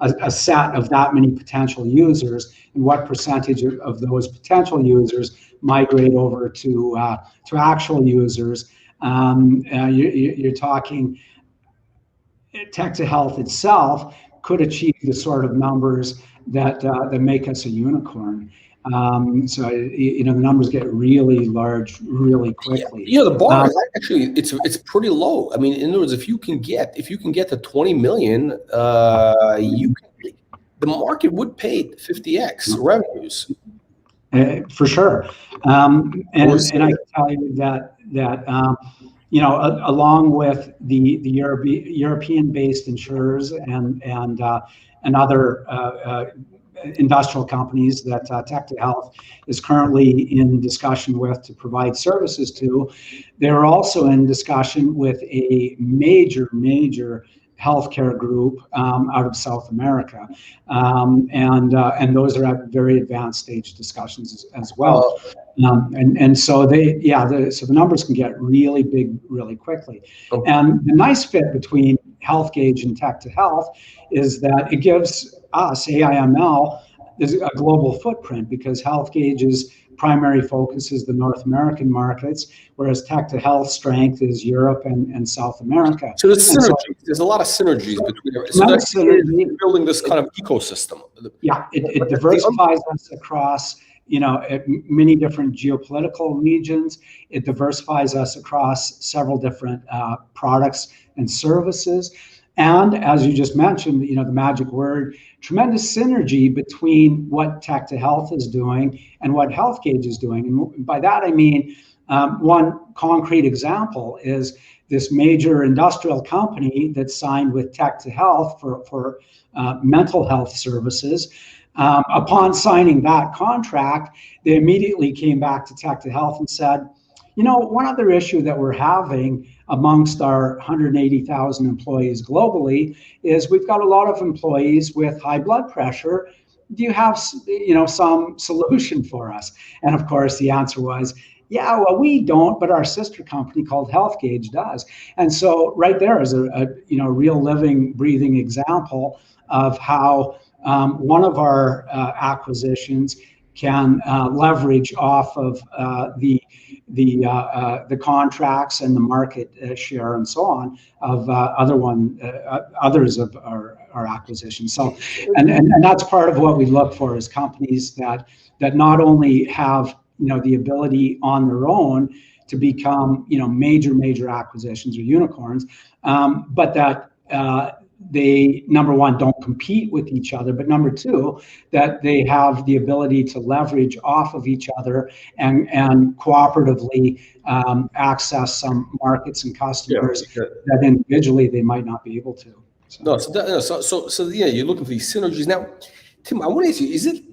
a set of that many potential users, and what percentage of those potential users migrate over to actual users, you're talking tech to health itself could achieve the sort of numbers that make us a unicorn. So the numbers get really large really quickly. The bar is actually it's pretty low. I mean, in other words, if you can get to 20 million, the market would pay 50x revenues. For sure, and I can tell you that along with the European-based insurers and other industrial companies that Tech to Health is currently in discussion with to provide services to, they're also in discussion with a major healthcare group out of South America, and those are at very advanced stage discussions as well. And so so the numbers can get really big really quickly. Okay. And the nice fit between HealthGauge and Tech to Health is that it gives us, AIML, is a global footprint, because HealthGauge's primary focus is the North American markets, whereas Tech to Health strength is Europe and South America. So there's synergy. There's a lot of synergies between them. So that's building this kind of ecosystem. Yeah, it diversifies us across many different geopolitical regions. It diversifies us across several different products and services. And as you just mentioned, the magic word, tremendous synergy between what Tech to Health is doing and what HealthGauge is doing. And by that, I mean, one concrete example is this major industrial company that signed with Tech to Health for mental health services. Upon signing that contract, they immediately came back to Tech to Health and said, one other issue that we're having amongst our 180,000 employees globally is we've got a lot of employees with high blood pressure. Do you have, some solution for us? And of course, the answer was, yeah, well, we don't, but our sister company called HealthGauge does. And so right there is a real living, breathing example of how one of our acquisitions can leverage off of the contracts and the market share and so on of others of our acquisitions. So, and that's part of what we look for as companies that not only have the ability on their own to become major acquisitions or unicorns, but that they, number one, don't compete with each other, but number two, that they have the ability to leverage off of each other and cooperatively access some markets and customers that individually they might not be able to. So you're looking for these synergies. Now, Tim, I want to ask you, is it,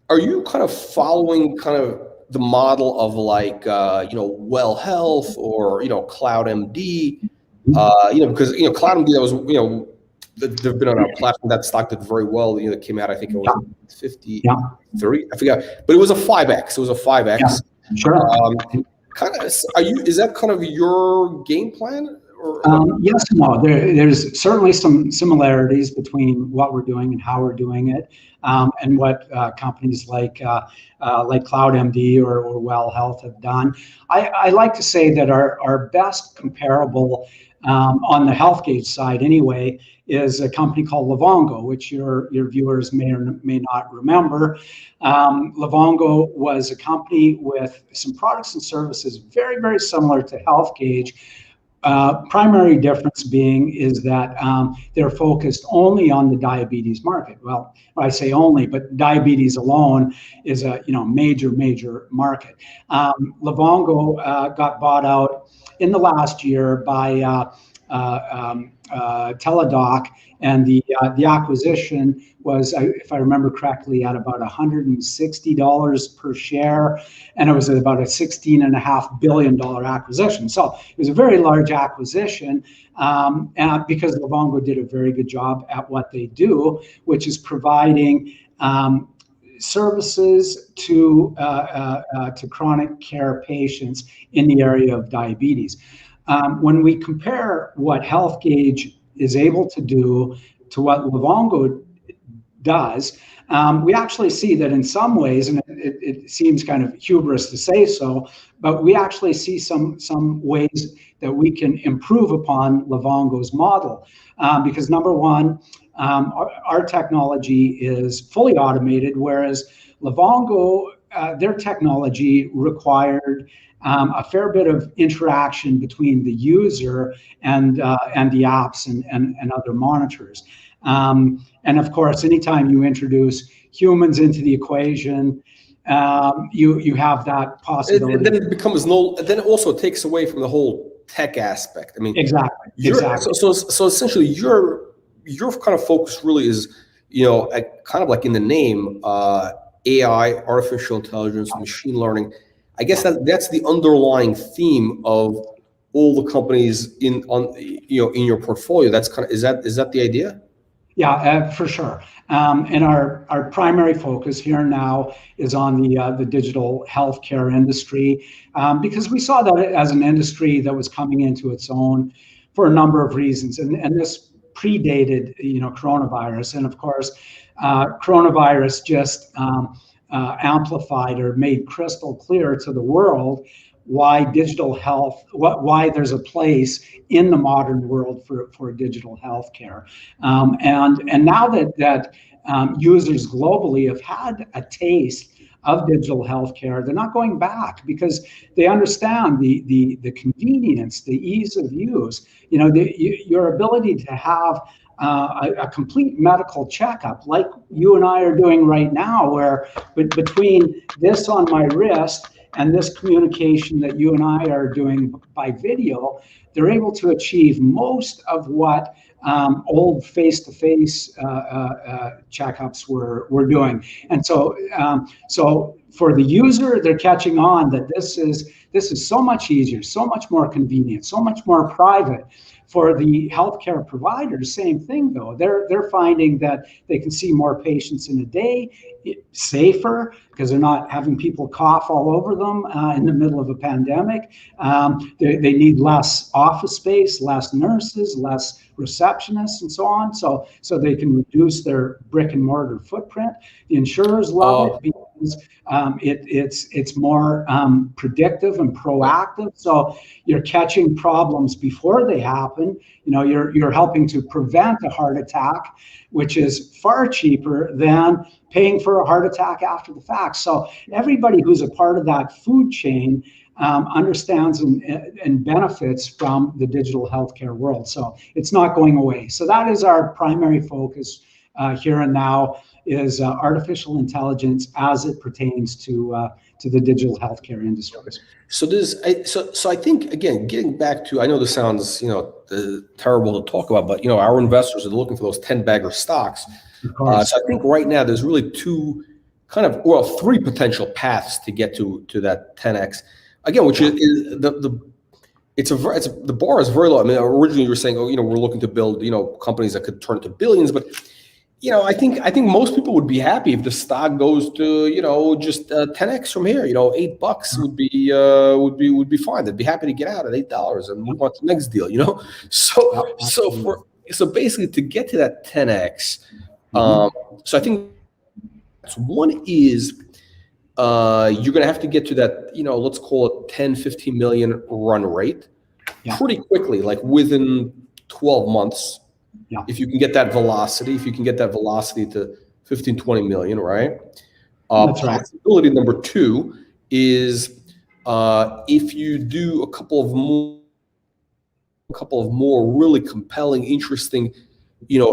are you kind of following kind of the model of like, Well Health or, CloudMD? Because CloudMD, that was they've been on our platform. That stock did very well. That came out, I think it was 53, I forgot, but it was a 5x. It was a 5x. Yeah, sure. Is that kind of your game plan Yes and no. There's certainly some similarities between what we're doing and how we're doing it, and what companies like CloudMD or Well Health have done. I like to say that our best comparable on the HealthGauge side anyway is a company called Livongo, which your viewers may or may not remember. Livongo was a company with some products and services very, very similar to HealthGauge. Primary difference being is that they're focused only on the diabetes market. Well, I say only, but diabetes alone is a major market. Livongo got bought out in the last year by Teladoc, and the acquisition was, if I remember correctly, at about $160 per share, and it was about a $16.5 billion acquisition. So it was a very large acquisition, and because Livongo did a very good job at what they do, which is providing services to chronic care patients in the area of diabetes. When we compare what HealthGauge is able to do to what Livongo does, we actually see that in some ways, and it seems kind of hubris to say so, but we actually see some ways that we can improve upon Livongo's model. Because number one, our technology is fully automated, whereas Livongo, their technology required a fair bit of interaction between the user and the apps and other monitors. And of course, anytime you introduce humans into the equation, you have that possibility. And then it becomes then it also takes away from the whole tech aspect. I mean, exactly. So essentially, your kind of focus really is, kind of like in the name, AI, artificial intelligence, machine learning. I guess that's the underlying theme of all the companies in your portfolio. That's is that the idea? Yeah, for sure. And our primary focus here and now is on the digital healthcare industry, because we saw that as an industry that was coming into its own for a number of reasons, and this predated coronavirus, and of course, coronavirus just amplified or made crystal clear to the world why digital health, why there's a place in the modern world for digital healthcare, and now that users globally have had a taste of digital healthcare, they're not going back because they understand the convenience, the ease of use, your ability to have a complete medical checkup like you and I are doing right now, where between this on my wrist and this communication that you and I are doing by video, they're able to achieve most of what old face-to-face checkups were doing. And so for the user, they're catching on that this is so much easier, so much more convenient, so much more private. For the healthcare providers, same thing though. They're finding that they can see more patients in a day, safer, because they're not having people cough all over them in the middle of a pandemic. They need less office space, less nurses, less receptionists, and so on. So they can reduce their brick and mortar footprint. The insurers love it because it's more predictive and proactive. So you're catching problems before they happen. You're helping to prevent a heart attack, which is far cheaper than paying for a heart attack after the fact. So everybody who's a part of that food chain understands and benefits from the digital healthcare world. So it's not going away. So that is our primary focus here and now, is artificial intelligence as it pertains to the digital healthcare industry. So I think, again, getting back to, I know this sounds terrible to talk about, but our investors are looking for those 10-bagger stocks. Of course. So I think right now there's really three potential paths to get to that 10x. Again, which is the bar is very low. I mean, originally you were saying, we're looking to build, companies that could turn to billions, but I think most people would be happy if the stock goes to just 10x from here. $8 would be fine. They'd be happy to get out at $8 and move on to the next deal. So basically to get to that 10x, so I think one is you're going to have to get to that let's call it 10-15 million run rate pretty quickly, like within 12 months. Yeah. If you can get that velocity, to 15-20 million, right? That's right. Possibility number two is if you do a couple of more really compelling, interesting,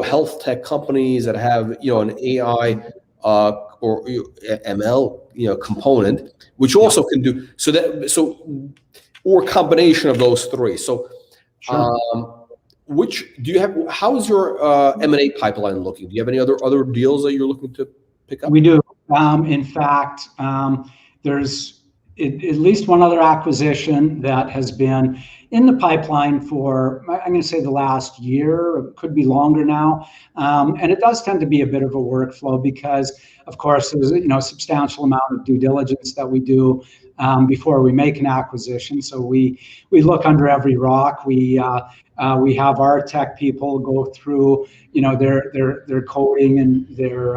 health tech companies that have an AI or ML component, which also can do or a combination of those three. So. Sure. How is your M&A pipeline looking? Do you have any other deals that you're looking to pick up? We do. In fact, there's at least one other acquisition that has been in the pipeline for, I'm going to say the last year, it could be longer now. And it does tend to be a bit of a workflow because, of course, there's a substantial amount of due diligence that we do before we make an acquisition. So we look under every rock. We have our tech people go through, their coding and their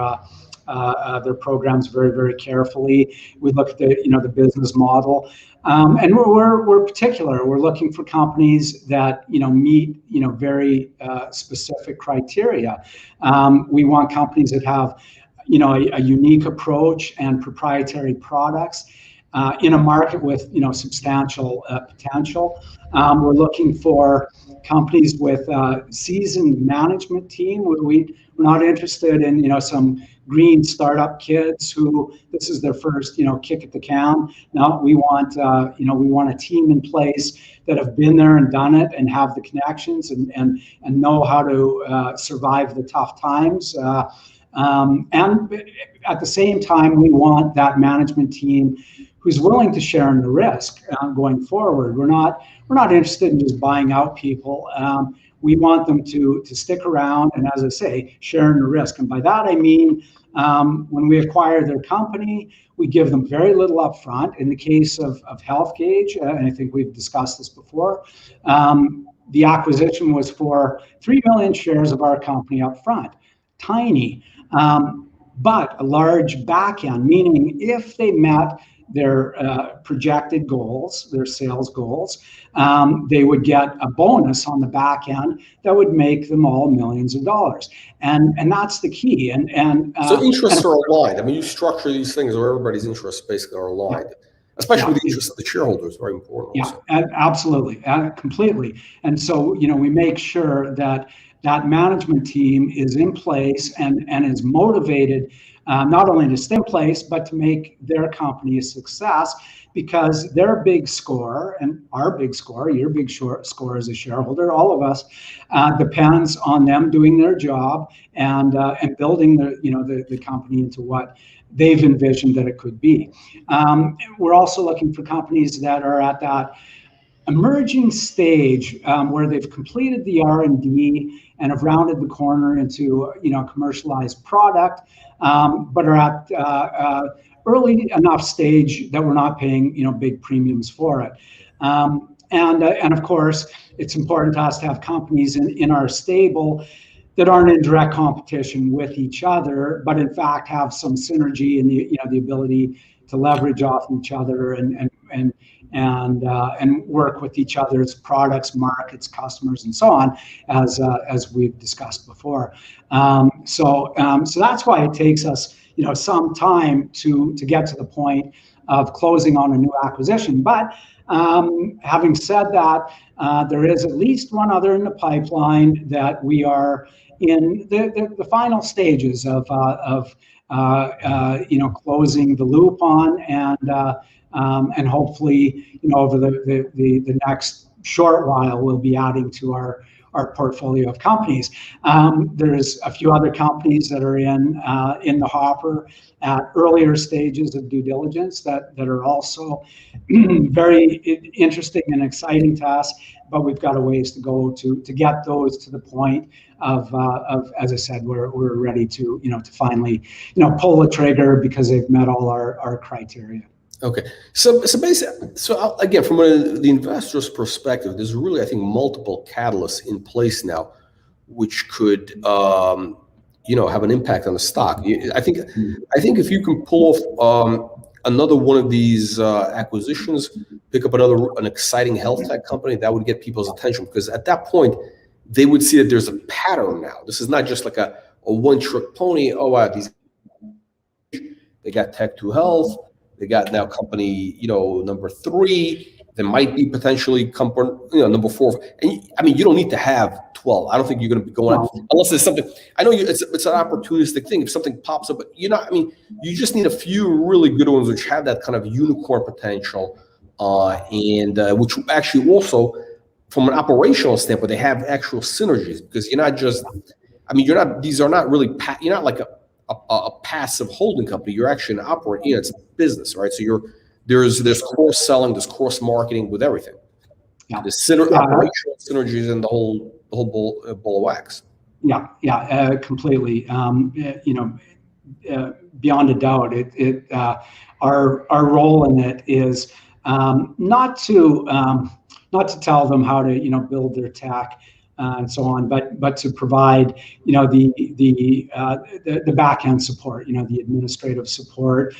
programs very, very carefully. We look at the business model, and we're particular. We're looking for companies that meet very specific criteria. We want companies that have a unique approach and proprietary products. In a market with substantial potential. We're looking for companies with a seasoned management team. We're not interested in some green startup kids who this is their first kick at the can. No, we want a team in place that have been there and done it and have the connections and know how to survive the tough times. And at the same time, we want that management team who's willing to share in the risk going forward. We're not interested in just buying out people. We want them to stick around and, as I say, share in the risk. And by that I mean when we acquire their company, we give them very little upfront. In the case of HealthGauge, and I think we've discussed this before, the acquisition was for 3 million shares of our company upfront. Tiny, but a large back end, meaning if they met their projected goals, their sales goals, they would get a bonus on the back end that would make them all millions of dollars, and that's the key. And so interests are aligned. I mean, you structure these things where everybody's interests basically are aligned, especially the interests of the shareholders. Very important. Also. Absolutely, completely. And so we make sure that management team is in place and is motivated. Not only to stay in place, but to make their company a success, because their big score and our big score, your big score as a shareholder, all of us, depends on them doing their job and building the company into what they've envisioned that it could be. We're also looking for companies that are at that emerging stage where they've completed the R&D and have rounded the corner into a commercialized product, but are at early enough stage that we're not paying big premiums for it. And of course, it's important to us to have companies in our stable that aren't in direct competition with each other, but in fact have some synergy and the ability to leverage off each other and work with each other's products, markets, customers, and so on, as we've discussed before. So that's why it takes us some time to get to the point of closing on a new acquisition. But having said that, there is at least one other in the pipeline that we are in the final stages of closing the loop on, and hopefully over the next short while we'll be adding to our our portfolio of companies. There's a few other companies that are in the hopper at earlier stages of due diligence that are also very interesting and exciting to us, but we've got a ways to go to get those to the point of as I said, we're ready to to finally pull the trigger because they've met all our criteria. Okay, so basically, so again, from the investor's perspective, there's really, I think, multiple catalysts in place now, which could have an impact on the stock. I think if you can pull off another one of these acquisitions, pick up an exciting health tech company, that would get people's attention, because at that point they would see that there's a pattern now. This is not just like a one-trick pony. Oh wow, they got Tech 2 Health, they got now company number 3. There might be potentially company number 4. And I mean, you don't need to have 12. I don't think you're going to be going out unless there's something. I know it's an opportunistic thing. If something pops up, but you you just need a few really good ones which have that kind of unicorn potential, and which actually also, from an operational standpoint, they have actual synergies, because you're not just. I mean, these are not really. You're not like a passive holding company. You're actually an operating. It's a business, right? So there's cross selling, there's cross marketing with everything. Yeah. There's operational synergies in the whole ball of wax. Yeah, completely. Beyond a doubt, our role in it is not to tell them how to build their tech and so on, but to provide the back end support, the administrative support,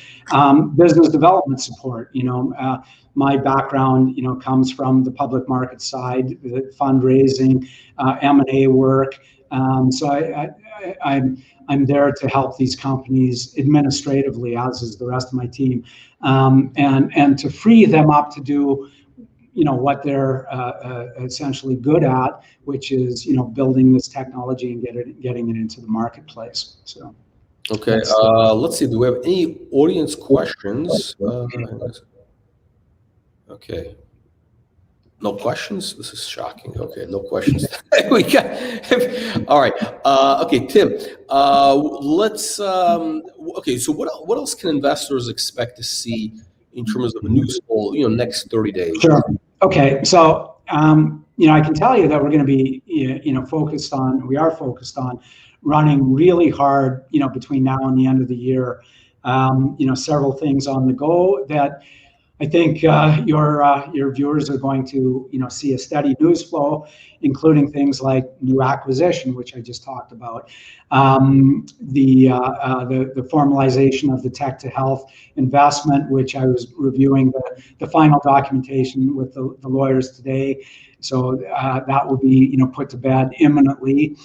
business development support. My background comes from the public market side, the fundraising, M&A work. So I'm there to help these companies administratively, as is the rest of my team, and to free them up to do what they're essentially good at, which is building this technology and getting it into the marketplace. So okay, let's see, do we have any audience questions? Okay, no questions. This is shocking. Okay, no questions. We got all right. Okay, Tim, let's okay, so what else can investors expect to see in terms of a news flow next 30 days? Sure. Okay, so I can tell you that we're going to be we are focused on running really hard between now and the end of the year. Several things on the go that I think your viewers are going to see a steady news flow, including things like new acquisition, which I just talked about, the formalization of the Tech to Health investment, which I was reviewing the final documentation with the lawyers today. So that will be put to bed imminently.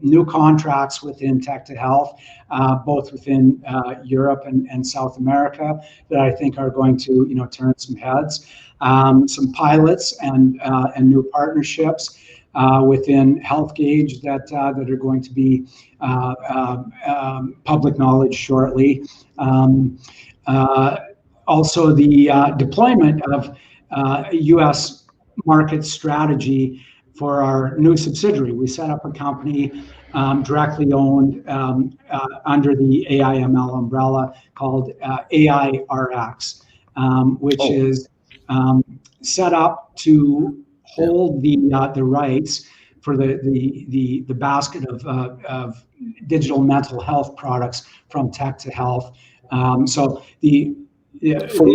New contracts within Tech to Health, both within Europe and South America, that I think are going to turn some heads. Some pilots and new partnerships within HealthGauge that are going to be public knowledge shortly. Also, the deployment of U.S. market strategy for our new subsidiary. We set up a company directly owned under the AIML umbrella called AIRX, which is set up to hold the rights for the basket of digital mental health products from Tech to Health. So for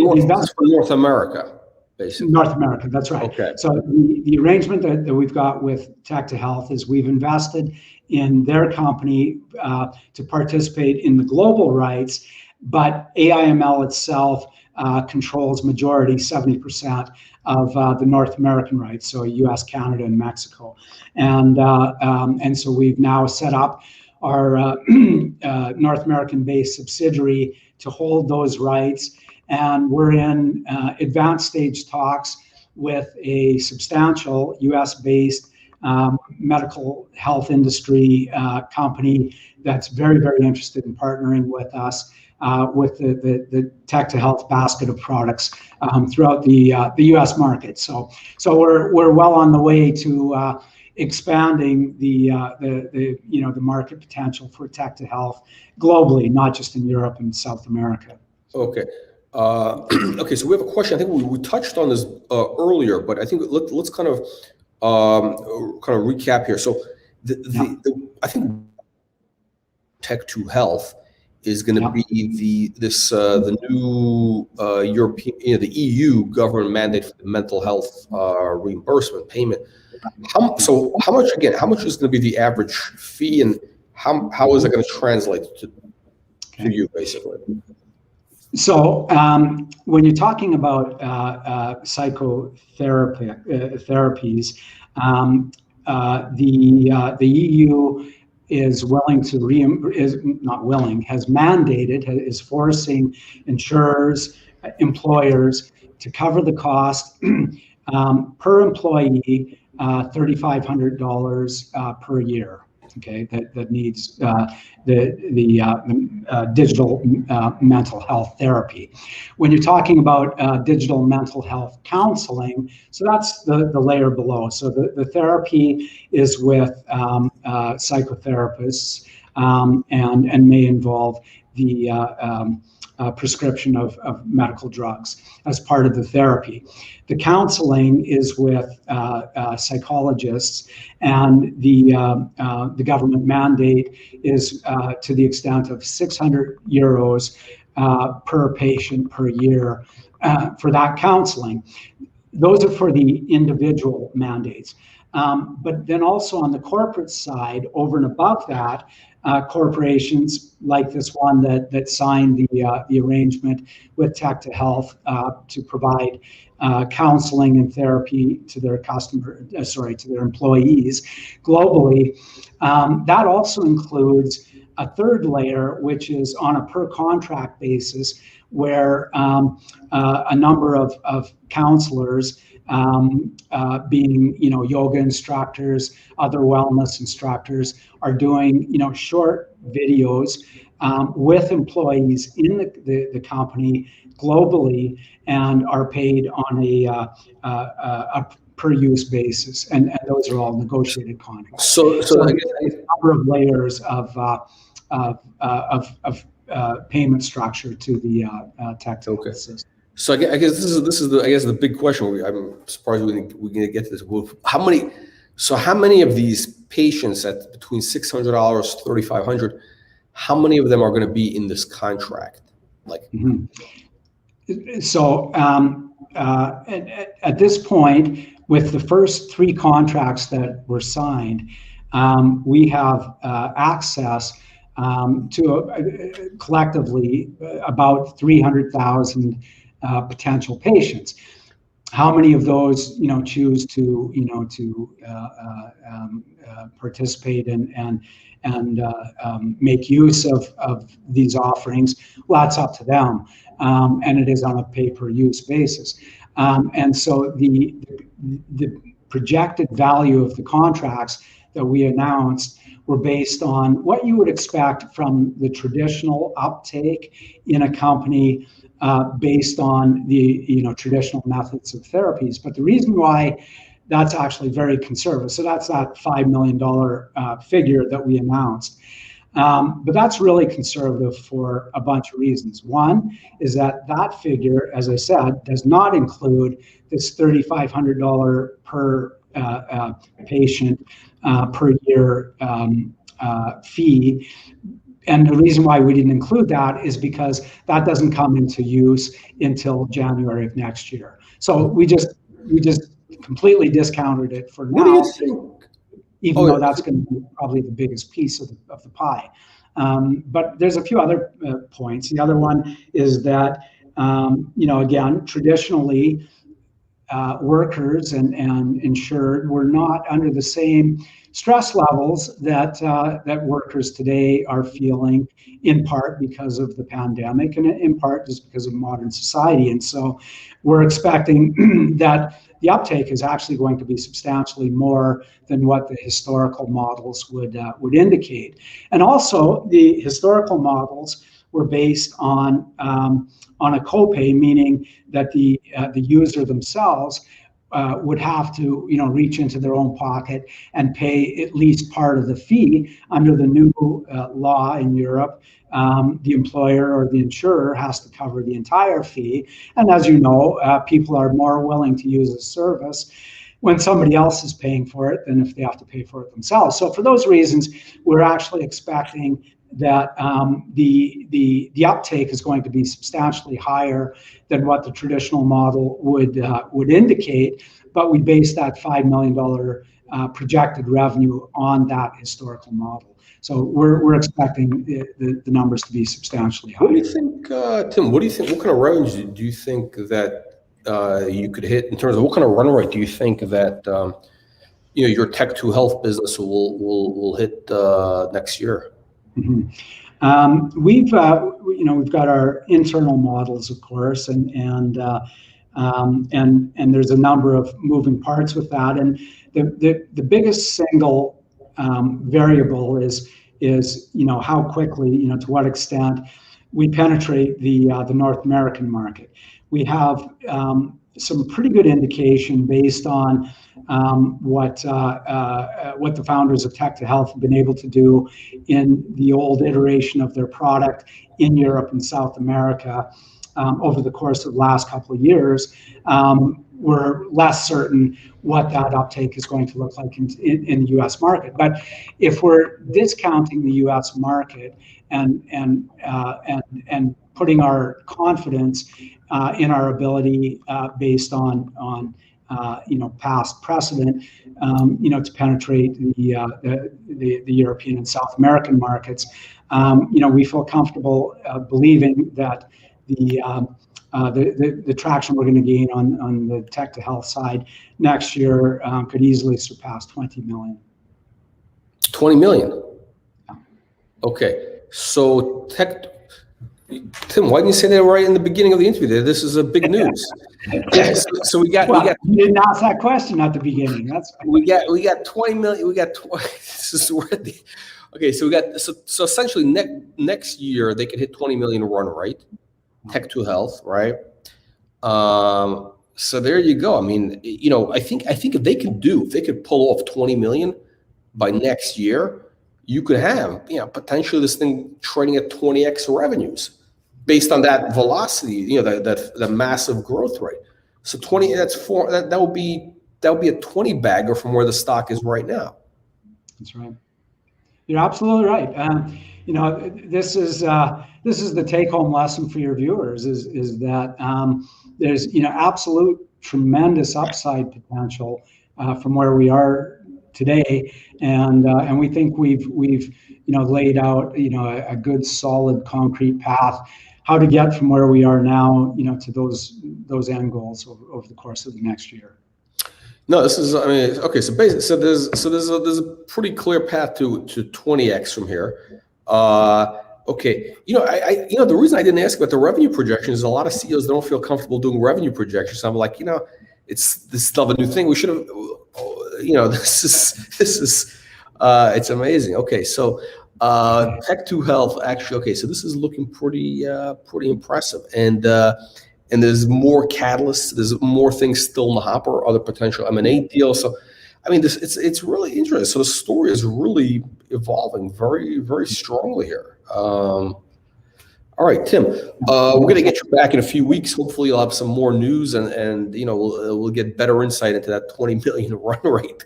North America. Basically. North America, that's right. Okay. So the arrangement that we've got with Tech to Health is we've invested in their company to participate in the global rights, but AIML itself controls majority, 70% of the North American rights, so US, Canada, and Mexico. And so we've now set up our North American-based subsidiary to hold those rights. And we're in advanced stage talks with a substantial US-based medical health industry company that's very, very interested in partnering with us with the Tech to Health basket of products throughout the US market. So we're well on the way to expanding the market potential for tech to health globally, not just in Europe and South America. Okay. Okay, so we have a question. I think we touched on this earlier, but I think let's kind of recap here. So I think tech to health is going to be the new European, the EU government mandate for the mental health reimbursement payment. How much is going to be the average fee, and how is it going to translate to you, basically? So when you're talking about therapies, the EU is willing to has mandated, is forcing insurers, employers to cover the cost per employee, $3,500 per year. Okay, that needs the digital mental health therapy. When you're talking about digital mental health counseling, so that's the layer below. So the therapy is with psychotherapists and may involve the prescription of medical drugs as part of the therapy. The counseling is with psychologists, and the government mandate is to the extent of 600 euros per patient per year for that counseling. Those are for the individual mandates. But then also on the corporate side, over and above that, corporations like this one that signed the arrangement with Tech to Health to provide counseling and therapy to their to their employees globally. That also includes a third layer, which is on a per contract basis, where a number of counselors, being yoga instructors, other wellness instructors, are doing short videos with employees in the company globally, and are paid on a per use basis, and those are all negotiated contracts. So there's a number of layers of payment structure to the tech system. So I guess this is the big question. I'm surprised we're going to get to this. How many of these patients at between $600 to $3,500? How many of them are going to be in this contract? So at this point, with the first 3 contracts that were signed, we have access to collectively about 300,000 potential patients. How many of those choose to participate and make use of these offerings? Well, that's up to them, and it is on a pay-per-use basis. And so the projected value of the contracts that we announced were based on what you would expect from the traditional uptake in a company based on the traditional methods of therapies. But the reason why that's actually very conservative, so that's that $5 million figure that we announced. But that's really conservative for a bunch of reasons. One is that figure, as I said, does not include this $3,500 per patient per year fee. And the reason why we didn't include that is because that doesn't come into use until January of next year. So we just completely discounted it for now. What do you think? Even though that's going to be probably the biggest piece of the pie. But there's a few other points. The other one is that, again, traditionally, workers and insured were not under the same stress levels that workers today are feeling, in part because of the pandemic and in part just because of modern society. And so we're expecting that the uptake is actually going to be substantially more than what the historical models would indicate. And also, the historical models were based on a copay, meaning that the user themselves would have to, reach into their own pocket and pay at least part of the fee. Under the new law in Europe, the employer or the insurer has to cover the entire fee. And as you know, people are more willing to use a service when somebody else is paying for it than if they have to pay for it themselves. So for those reasons, we're actually expecting that the uptake is going to be substantially higher than what the traditional model would indicate, but we base that $5 million projected revenue on that historical model. So we're expecting the numbers to be substantially higher. What do you think, Tim? What do you think? What kind of revenues do you think that you could hit in terms of what kind of run rate do you think that your Tech 2 Health business will hit next year? Mm-hmm. We've got our internal models, of course, and there's a number of moving parts with that. And the biggest single variable is how quickly, to what extent we penetrate the North American market. We have some pretty good indication based on what the founders of Tech 2 Health have been able to do in the old iteration of their product in Europe and South America over the course of the last couple of years. We're less certain what that uptake is going to look like in the U.S. market. But if we're discounting the U.S. market and putting our confidence in our ability based on past precedent, to penetrate the European and South American markets, we feel comfortable believing that the traction we're going to gain on the Tech 2 Health side next year could easily surpass 20 million. 20 million. Okay, so Tim, why didn't you say that right in the beginning of the interview? There, this is a big news. So we got. You didn't ask that question at the beginning. That's we got 20 million. We got 20. This is where okay. So we got so essentially next year they could hit 20 million run rate. Tech 2 Health, right? So there you go. I mean, I think if they could pull off 20 million by next year, you could have, potentially this thing trading at 20x revenues based on that velocity, that massive growth rate. So 20, that would be a 20 bagger from where the stock is right now. That's right. You're absolutely right. This is the take-home lesson for your viewers is that there's absolute tremendous upside potential from where we are today, and we think we've laid out a good solid concrete path how to get from where we are now to those end goals over the course of the next year. No, this is, okay. So basically, there's a pretty clear path to 20x from here. Okay, the reason I didn't ask about the revenue projections is a lot of CEOs don't feel comfortable doing revenue projections. So I'm like, this is still a new thing. We should have, this is, it's amazing. Okay, so Tech 2 Health actually. Okay, so this is looking pretty impressive, and there's more catalysts. There's more things still in the hopper, other potential M&A deals. So, it's really interesting. So the story is really evolving very, very strongly here. All right, Tim, we're going to get you back in a few weeks. Hopefully you'll have some more news and we'll get better insight into that 20 million run rate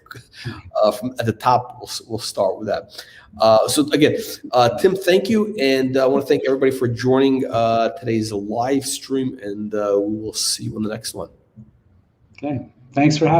from at the top. We'll start with that. So again, Tim, thank you. And I want to thank everybody for joining today's live stream, and we will see you on the next one. Okay. Thanks for having me.